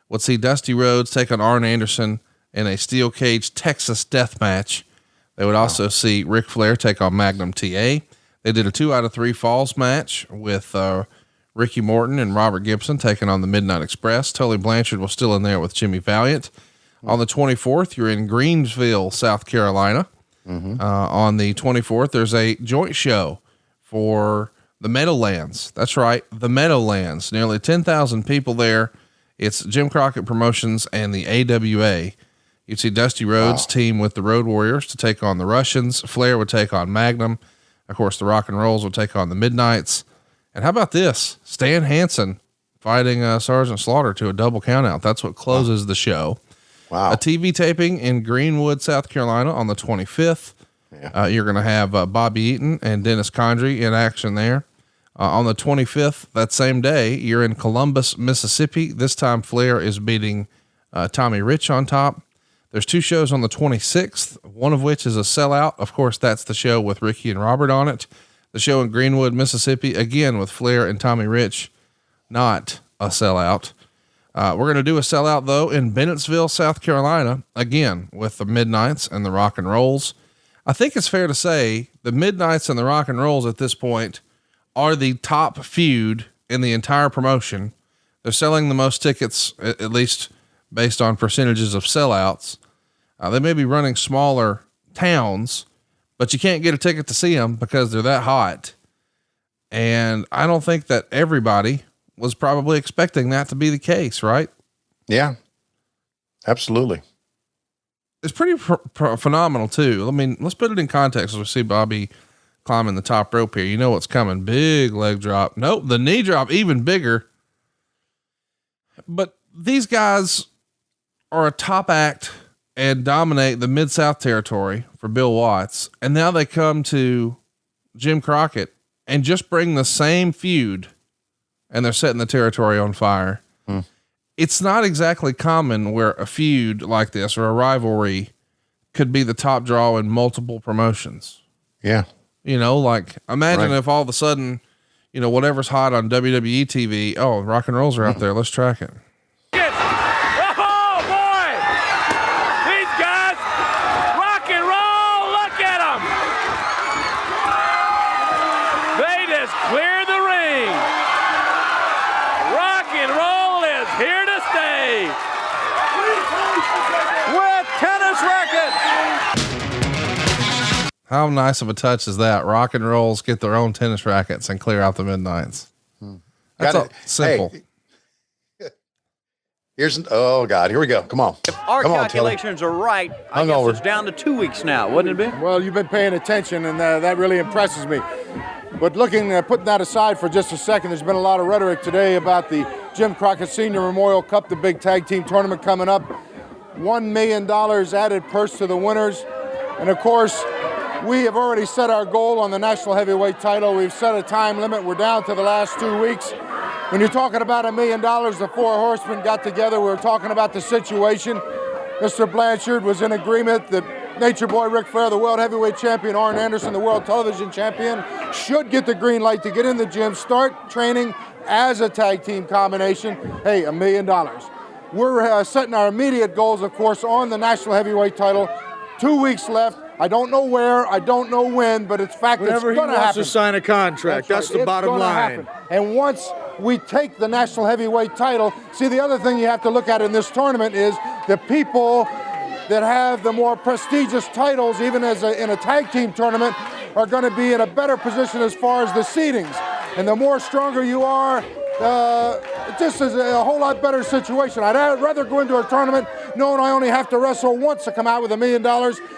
We'll see Dusty Rhodes take on Arn Anderson in a steel cage Texas death match. They would also see Ric Flair take on Magnum T.A. They did a 2 out of 3 falls match with Ricky Morton and Robert Gibson taking on the Midnight Express. Tully Blanchard was still in there with Jimmy Valiant. On the 24th, you're in Greensville, South Carolina. On the 24th, there's a joint show for the Meadowlands. That's right, the Meadowlands. Nearly 10,000 people there. It's Jim Crockett Promotions and the AWA. You'd see Dusty Rhodes team with the Road Warriors to take on the Russians. Flair would take on Magnum. Of course, the Rock and Rolls would take on the Midnights. And how about this? Stan Hansen fighting Sergeant Slaughter to a double countout. That's what closes the show. Wow. A TV taping in Greenwood, South Carolina on the 25th. You're going to have Bobby Eaton and Dennis Condrey in action there. On the 25th, that same day, you're in Columbus, Mississippi. This time Flair is beating Tommy Rich on top. There's 2 shows on the 26th, one of which is a sellout. Of course, that's the show with Ricky and Robert on it. The show in Greenwood, Mississippi, again with Flair and Tommy Rich, not a sellout. We're going to do a sellout though in Bennettsville, South Carolina, again with the Midnights and the Rock and Rolls. I think it's fair to say the Midnights and the Rock and Rolls at this point are the top feud in the entire promotion. They're selling the most tickets, at least based on percentages of sellouts. They may be running smaller towns, but you can't get a ticket to see them because they're that hot. And I don't think that everybody was probably expecting that to be the case, right? Yeah, absolutely. It's pretty phenomenal too. I mean, let's put it in context as we see Bobby climbing the top rope here. You know what's coming. Big leg drop. Nope. The knee drop, even bigger. But these guys are a top act and dominate the Mid-South territory for Bill Watts. And now they come to Jim Crockett and just bring the same feud, and they're setting the territory on fire. It's not exactly common where a feud like this or a rivalry could be the top draw in multiple promotions. Yeah. You know, like imagine if all of a sudden, you know, whatever's hot on WWE TV, oh, Rock and Rolls are out there. Let's track it. Oh boy! These guys, rock and roll, look at them! They just cleared the ring. Rock and roll is here to stay. With tennis rackets. How nice of a touch is that? Rock and Rolls get their own tennis rackets and clear out the Midnights. That's simple. Hey, here's, oh God, here we go. Come on. If our Come on, calculations are right, I guess it's down to 2 weeks now, wouldn't it be? Well, you've been paying attention, and that really impresses me. But putting that aside for just a second, there's been a lot of rhetoric today about the Jim Crockett Senior Memorial Cup, the big tag team tournament coming up. $1 million added purse to the winners. And of course, we have already set our goal on the national heavyweight title. We've set a time limit. We're down to the last 2 weeks. When you're talking about $1 million, the four horsemen got together. We were talking about the situation. Mr. Blanchard was in agreement that Nature Boy Ric Flair, the world heavyweight champion, Arn Anderson, the world television champion, should get the green light to get in the gym, start training as a tag team combination. Hey, $1 million. We're setting our immediate goals, of course, on the national heavyweight title. 2 weeks left. I don't know where, I don't know when, but it's fact it's going to happen. Whenever he wants to sign a contract, that's the bottom line. And once we take the national heavyweight title, see, the other thing you have to look at in this tournament is the people that have the more prestigious titles, even in a tag team tournament, are going to be in a better position as far as the seedings. And the more stronger you are, this is a whole lot better situation. I'd rather go into a tournament knowing I only have to wrestle once to come out with $1 million,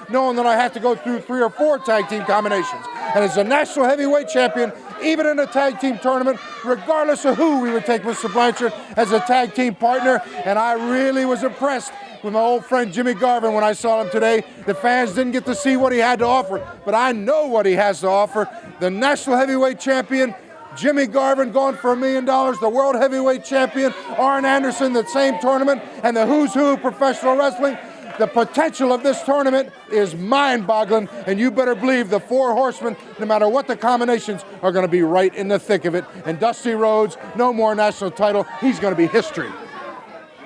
knowing that I have to go through 3 or 4 tag team combinations. And as a national heavyweight champion, even in a tag team tournament, regardless of who, we would take Mr. Blanchard as a tag team partner. And I really was impressed with my old friend Jimmy Garvin when I saw him today. The fans didn't get to see what he had to offer, but I know what he has to offer. The national heavyweight champion, Jimmy Garvin, going for $1 million, the world heavyweight champion, Arn Anderson, the same tournament, and the who's who of professional wrestling. The potential of this tournament is mind-boggling, and you better believe the four horsemen, no matter what the combinations, are going to be right in the thick of it. And Dusty Rhodes, no more national title. He's going to be history.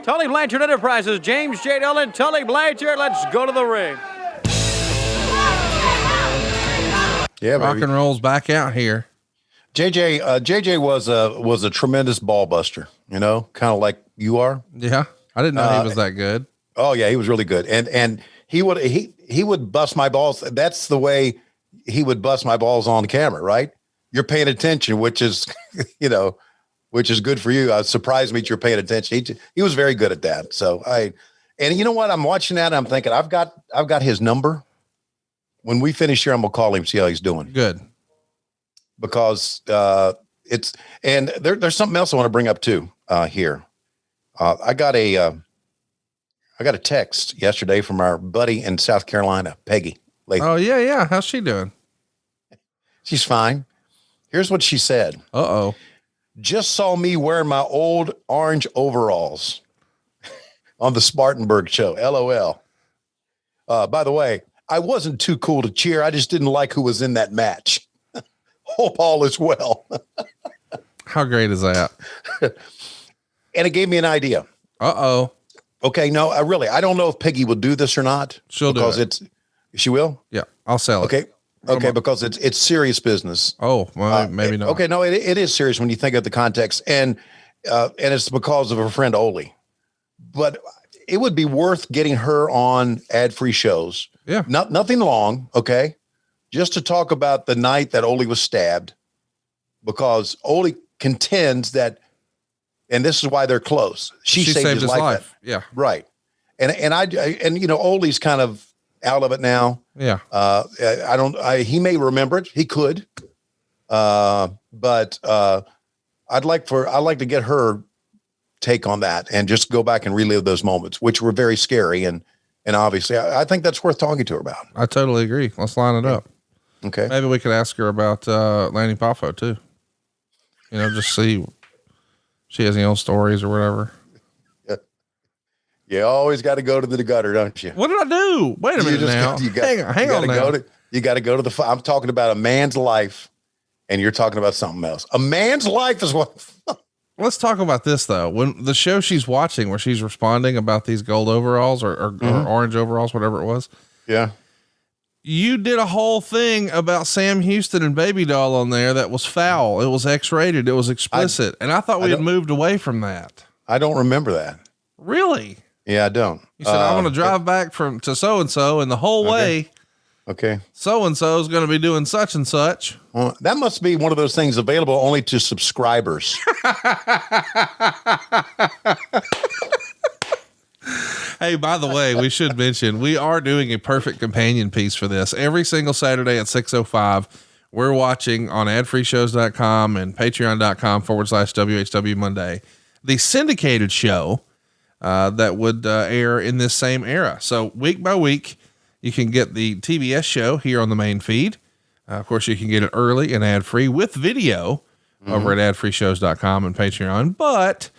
Tully Blanchard Enterprises, James J. Dillon, Tully Blanchard, let's go to the ring. Yeah, Rock and Roll's back out here. JJ was a tremendous ball buster, you know, kind of like you are. Yeah. I didn't know he was that good. Oh yeah, he was really good. And he would bust my balls. That's the way he would bust my balls on camera, right? You're paying attention, which is, you know, which is good for you. I was surprised me that you're paying attention. He was very good at that. So and you know what? I'm watching that and I'm thinking I've got his number. When we finish here, I'm gonna call him, see how he's doing. Good. Because there's something else I want to bring up too here. I got a text yesterday from our buddy in South Carolina, Peggy. Oh yeah. How's she doing? She's fine. Here's what she said. Uh-oh. Just saw me wearing my old orange overalls on the Spartanburg show. LOL. By the way, I wasn't too cool to cheer. I just didn't like who was in that match. Hope all is well. How great is that? And it gave me an idea. Uh-oh. Okay, no, I don't know if Peggy will do this or not. She'll do it. She will? Yeah, I'll sell it. Okay, because it's serious business. Oh, well, maybe not. Okay, no, it is serious when you think of the context, and it's because of her friend Oli. But it would be worth getting her on ad-free shows. Yeah. Nothing long, okay? Just to talk about the night that Oli was stabbed, because Oli contends that, and this is why they're close. She saved his life. Yeah. Right. And you know, Oli's kind of out of it now. Yeah. He may remember it. He could. But I'd like to get her take on that and just go back and relive those moments, which were very scary. And obviously I think that's worth talking to her about. I totally agree. Let's line it up. Okay. Maybe we could ask her about Lanny Poffo too. You know, just see if she has any old stories or whatever. You always got to go to the gutter, don't you? What did I do? Wait a minute now. Hang on now. You got to go to the. I'm talking about a man's life, and you're talking about something else. A man's life is what. Let's talk about this though. When the show she's watching, where she's responding about these gold overalls or orange overalls, whatever it was. Yeah. You did a whole thing about Sam Houston and Baby Doll on there that was foul. It was X-rated. It was explicit. And I thought we had moved away from that. I don't remember that. Really? Yeah, I don't. You said, I want to drive back to so-and-so, and the whole way. Okay. So-and-so is going to be doing such and such. Well, that must be one of those things available only to subscribers. Hey, by the way, we should mention we are doing a perfect companion piece for this every single Saturday at 6:05. We're watching on adfreeshows.com and patreon.com/WHW Monday, the syndicated show that would air in this same era. So week by week, you can get the TBS show here on the main feed. Of course, you can get it early and ad free with video over at adfreeshows.com and Patreon. But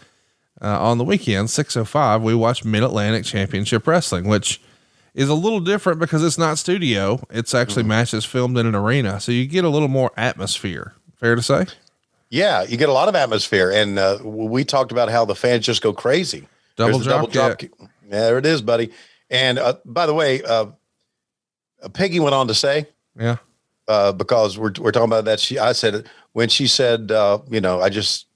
on the weekend, 6:05, we watch Mid-Atlantic Championship Wrestling, which is a little different because it's not studio. It's actually matches filmed in an arena. So you get a little more atmosphere. Fair to say? Yeah, you get a lot of atmosphere. And we talked about how the fans just go crazy. Double drop. Yeah, there it is, buddy. And by the way, Peggy went on to say, yeah, because we're talking about that. I said, when she said, I just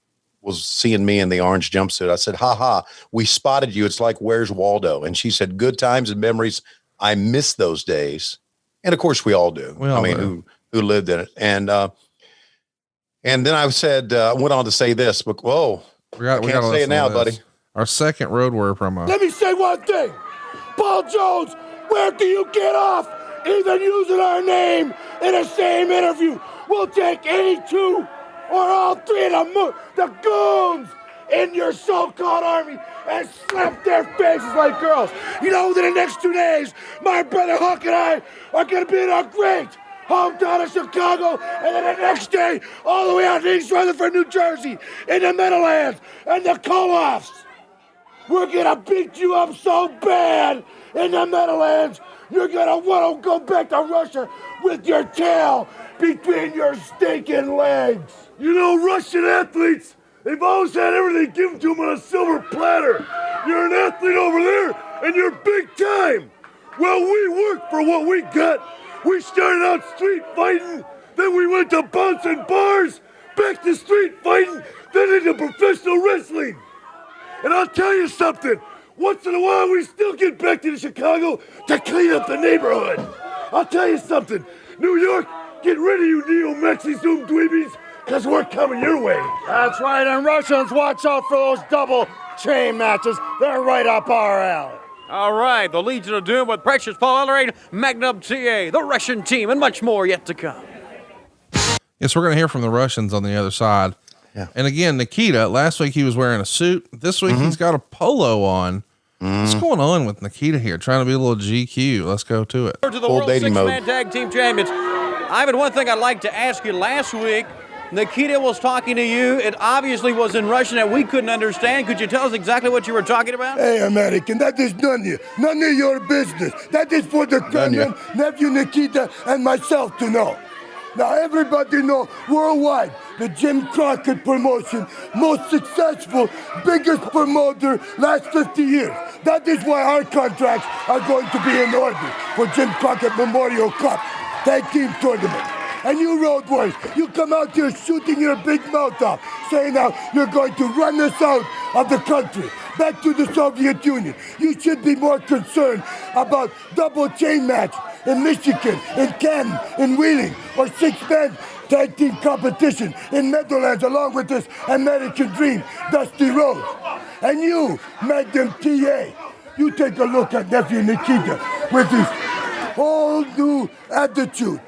was seeing me in the orange jumpsuit. I said, ha, we spotted you. It's like, where's Waldo? And she said, good times and memories. I miss those days. And of course we all do. Who lived in it. And then I said, went on to say this, but whoa, we can't say it now, buddy. Our second Road Warrior promo. Let me say one thing. Paul Jones, where do you get off even using our name in the same interview? We'll take any two or all three of the goons in your so-called army and slap their faces like girls. You know, within the next 2 days, my brother Huck and I are going to be in our great hometown of Chicago, and then the next day, all the way out to East Rutherford, New Jersey, in the Meadowlands and the Koloffs. We're gonna beat you up so bad in the Meadowlands, you're gonna want to go back to Russia with your tail between your stinking legs. You know, Russian athletes, they've always had everything given to them on a silver platter. You're an athlete over there, and you're big time. Well, we worked for what we got. We started out street fighting, then we went to bouncing bars, back to street fighting, then into professional wrestling. And I'll tell you something, once in a while we still get back to Chicago to clean up the neighborhood. I'll tell you something, New York, get rid of you neo-Mexi Zoom dweebies, because we're coming your way. That's right, and Russians, watch out for those double chain matches. They're right up our alley. All right, the Legion of Doom with Precious, Paul Ellering, Magnum T.A, the Russian team, and much more yet to come. Yes, we're going to hear from the Russians on the other side. Yeah. And again, Nikita, last week he was wearing a suit. This week he's got a polo on. What's going on with Nikita here? Trying to be a little GQ. Let's go to it. To the World Six-Man Tag Team Champions. Ivan, one thing I'd like to ask you, last week, Nikita was talking to you. It obviously was in Russian that we couldn't understand. Could you tell us exactly what you were talking about? Hey, American, that is none of your business. That is for the Kremlin, nephew Nikita, and myself to know. Now, everybody know worldwide, the Jim Crockett promotion, most successful, biggest promoter last 50 years. That is why our contracts are going to be in order for Jim Crockett Memorial Cup Tag Team Tournament. And you Road Warriors, you come out here shooting your big mouth off, saying now you're going to run us out of the country, back to the Soviet Union. You should be more concerned about double chain match in Michigan, in Canton, in Wheeling, or six-man tag team competition in Meadowlands along with this American Dream, Dusty Rhodes. And you, Magnum T.A., you take a look at nephew Nikita with his whole new attitude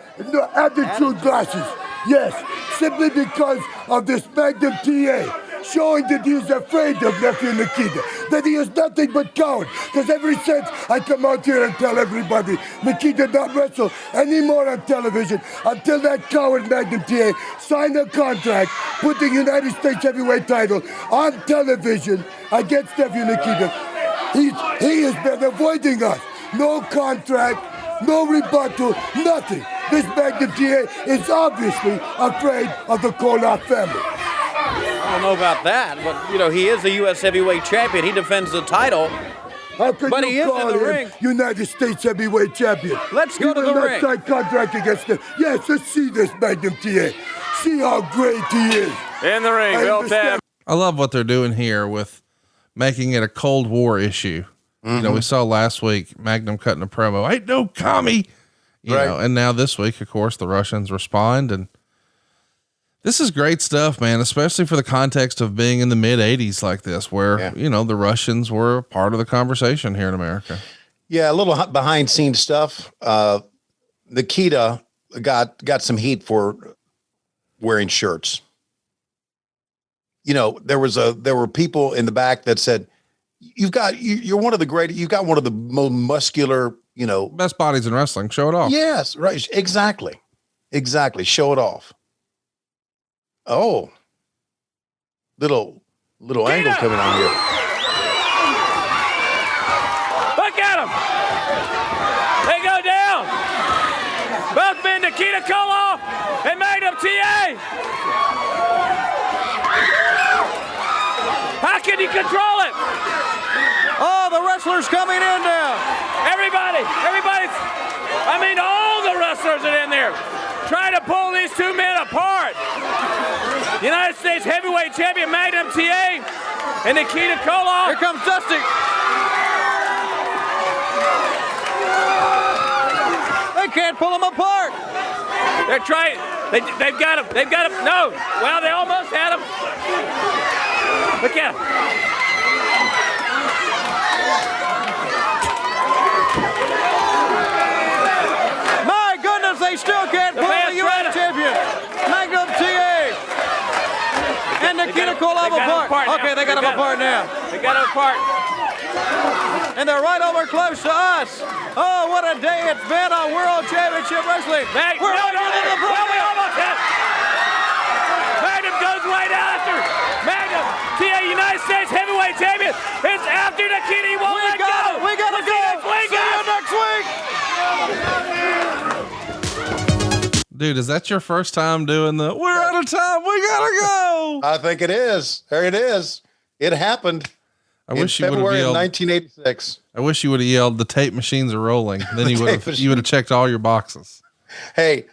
glasses. Yes, simply because of this Magnum T.A. showing that he is afraid of nephew Nikita, that he is nothing but coward. Because ever since I come out here and tell everybody Nikita not wrestle anymore on television until that coward Magnum T.A. signed a contract putting United States heavyweight title on television against nephew Nikita, he has been avoiding us. No contract, no rebuttal, nothing. This Magnum T.A. is obviously afraid of the Koloff family. I don't know about that, but, you know, he is the U.S. heavyweight champion. He defends the title. But he is in the ring. United States heavyweight champion. Let's go to the ring. Sign contract against him. Yes, let's see this Magnum T.A. See how great he is. In the ring, Bill Tabb. I love what they're doing here with making it a Cold War issue. Mm-hmm. You know, we saw last week Magnum cutting a promo. Ain't no commie. You know, and now this week, of course, the Russians respond, and this is great stuff, man, especially for the context of being in the mid 80s like this, where, you know, the Russians were part of the conversation here in America. Yeah. A little behind scenes stuff. Nikita got some heat for wearing shirts. You know, there were people in the back that said, you're one of the great, you've got one of the most muscular, you know, best bodies in wrestling. Show it off. Yes, right. Exactly. Show it off. Oh, little angle coming on here. Look at them. They go down. Both men, Nikita Koloff and Magnum T.A. How can you control it? Oh, the wrestlers coming in now. Everybody's, I mean, all the wrestlers are in there trying to pull these two men apart. United States heavyweight champion Magnum T.A. and Nikita Koloff. Here comes Dusty. They can't pull them apart. They're trying. They've got him. No. Well, they almost had him. Look at him. My goodness, they still can't pull the U.S. champion Magnum T.A. and Nikita Koloff apart. Okay, they got him apart now. They got him apart. And they're right over close to us. Oh, what a day it's been on World Championship Wrestling. We're right into the well, we almost had it. Magnum goes right after. Magnum, T.A. United States heavyweight champion. It's after Nikita. He won't let go. We got to go. See you next week. Dude, is that your first time doing the, we're out of time, we gotta go? I think it is. There it is. It happened. I wish you would have yelled 1986. I wish you would have yelled, the tape machines are rolling. Then you would have checked all your boxes. Hey,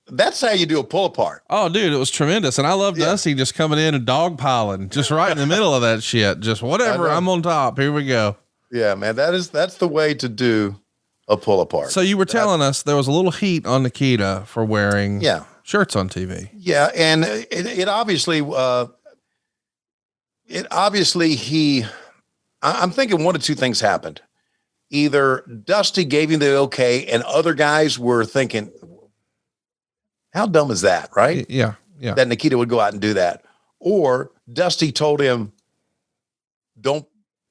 that's how you do a pull apart. Oh, dude, it was tremendous. And I love Dusty just coming in and dogpiling, just right in the middle of that shit. Just whatever, I'm on top. Here we go. Yeah, man, that's the way to do a pull apart. So you were telling us there was a little heat on Nikita for wearing shirts on TV. Yeah, and it obviously I'm thinking one of two things happened. Either Dusty gave him the okay and other guys were thinking, how dumb is that, right? Yeah. That Nikita would go out and do that. Or Dusty told him, don't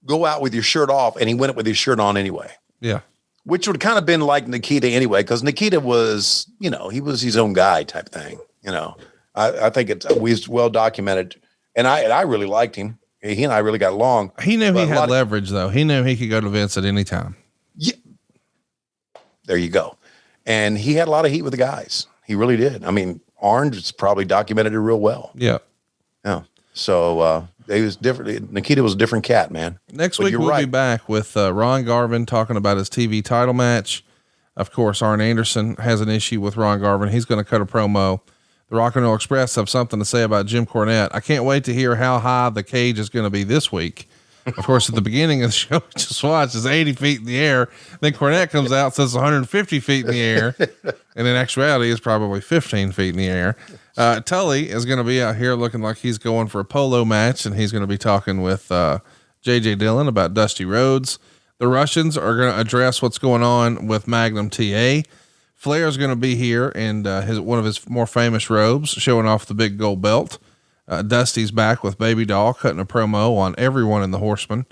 go out with your shirt off, and he went with his shirt on anyway. Yeah. Which would kind of been like Nikita anyway, because Nikita was, he was his own guy type thing. I think it was well documented, and I really liked him. He and I really got along. He knew he had leverage, though. He knew he could go to Vince at any time. Yeah. There you go. And he had a lot of heat with the guys. He really did. I mean, Orange probably documented it real well. Yeah. Yeah. So it was different. Nikita was a different cat, man. Next week we'll be back with Ron Garvin talking about his TV title match. Of course, Arn Anderson has an issue with Ron Garvin. He's going to cut a promo. The Rock and Roll Express have something to say about Jim Cornette. I can't wait to hear how high the cage is going to be this week. Of course, at the beginning of the show, just watch, is 80 feet in the air. Then Cornette comes out, says 150 feet in the air. And in actuality, it's probably 15 feet in the air. Tully is going to be out here looking like he's going for a polo match, and he's going to be talking with J.J. Dillon about Dusty Rhodes. The Russians are going to address what's going on with Magnum T.A. Flair's going to be here in one of his more famous robes, showing off the big gold belt. Dusty's back with Baby Doll, cutting a promo on everyone in the Horsemen.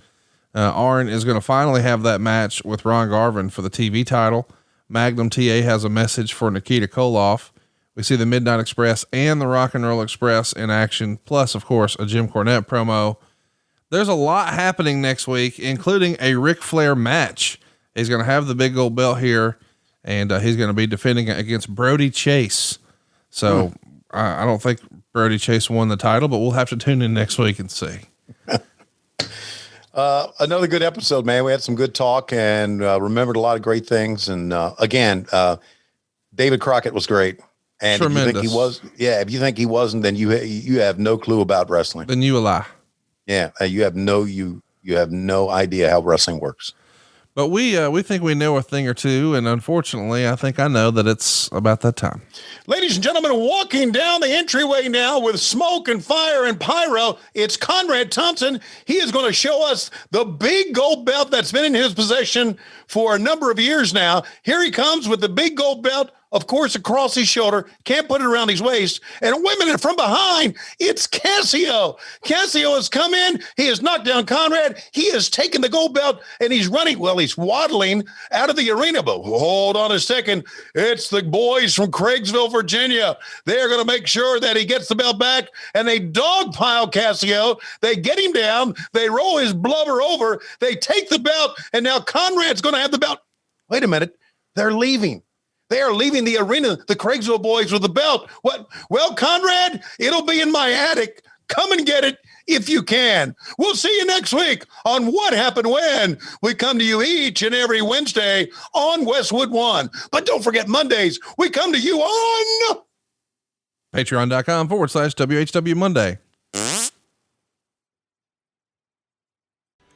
Arn is going to finally have that match with Ron Garvin for the TV title. Magnum T.A. has a message for Nikita Koloff. We see the Midnight Express and the Rock and Roll Express in action, plus, of course, a Jim Cornette promo. There's a lot happening next week, including a Ric Flair match. He's going to have the big gold belt here, and he's going to be defending it against Brody Chase. So I don't think Brody Chase won the title, but we'll have to tune in next week and see. Another good episode, man. We had some good talk and remembered a lot of great things. And again, David Crockett was great. And tremendous. If you think he was, if you think he wasn't, then you have no clue about wrestling. Then you a lie. Yeah, you have no idea how wrestling works. But we think we know a thing or two, and unfortunately, I think I know that it's about that time. Ladies and gentlemen, walking down the entryway now with smoke and fire and pyro, it's Conrad Thompson. He is going to show us the big gold belt that's been in his possession for a number of years now. Here he comes with the big gold belt, of course, across his shoulder. Can't put it around his waist. And wait a minute, from behind, it's Casio. Casio has come in. He has knocked down Conrad. He has taken the gold belt, and he's running. Well, he's waddling out of the arena. But hold on a second. It's the boys from Craigsville, Virginia. They're going to make sure that he gets the belt back, and they dogpile Casio. They get him down. They roll his blubber over. They take the belt, and now Conrad's going to have the belt. Wait a minute. They're leaving. They are leaving the arena, the Craigsville boys, with the belt. What? Well, Conrad, it'll be in my attic. Come and get it if you can. We'll see you next week on What Happened When. We come to you each and every Wednesday on Westwood One. But don't forget Mondays, we come to you on Patreon.com/WHW Monday.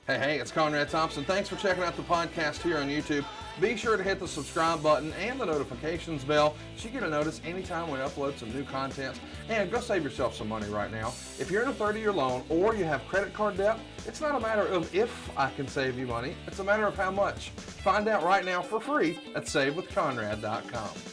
Hey, it's Conrad Thompson. Thanks for checking out the podcast here on YouTube. Be sure to hit the subscribe button and the notifications bell so you get a notice anytime we upload some new content. And go save yourself some money right now. If you're in a 30-year loan or you have credit card debt, it's not a matter of if I can save you money. It's a matter of how much. Find out right now for free at SaveWithConrad.com.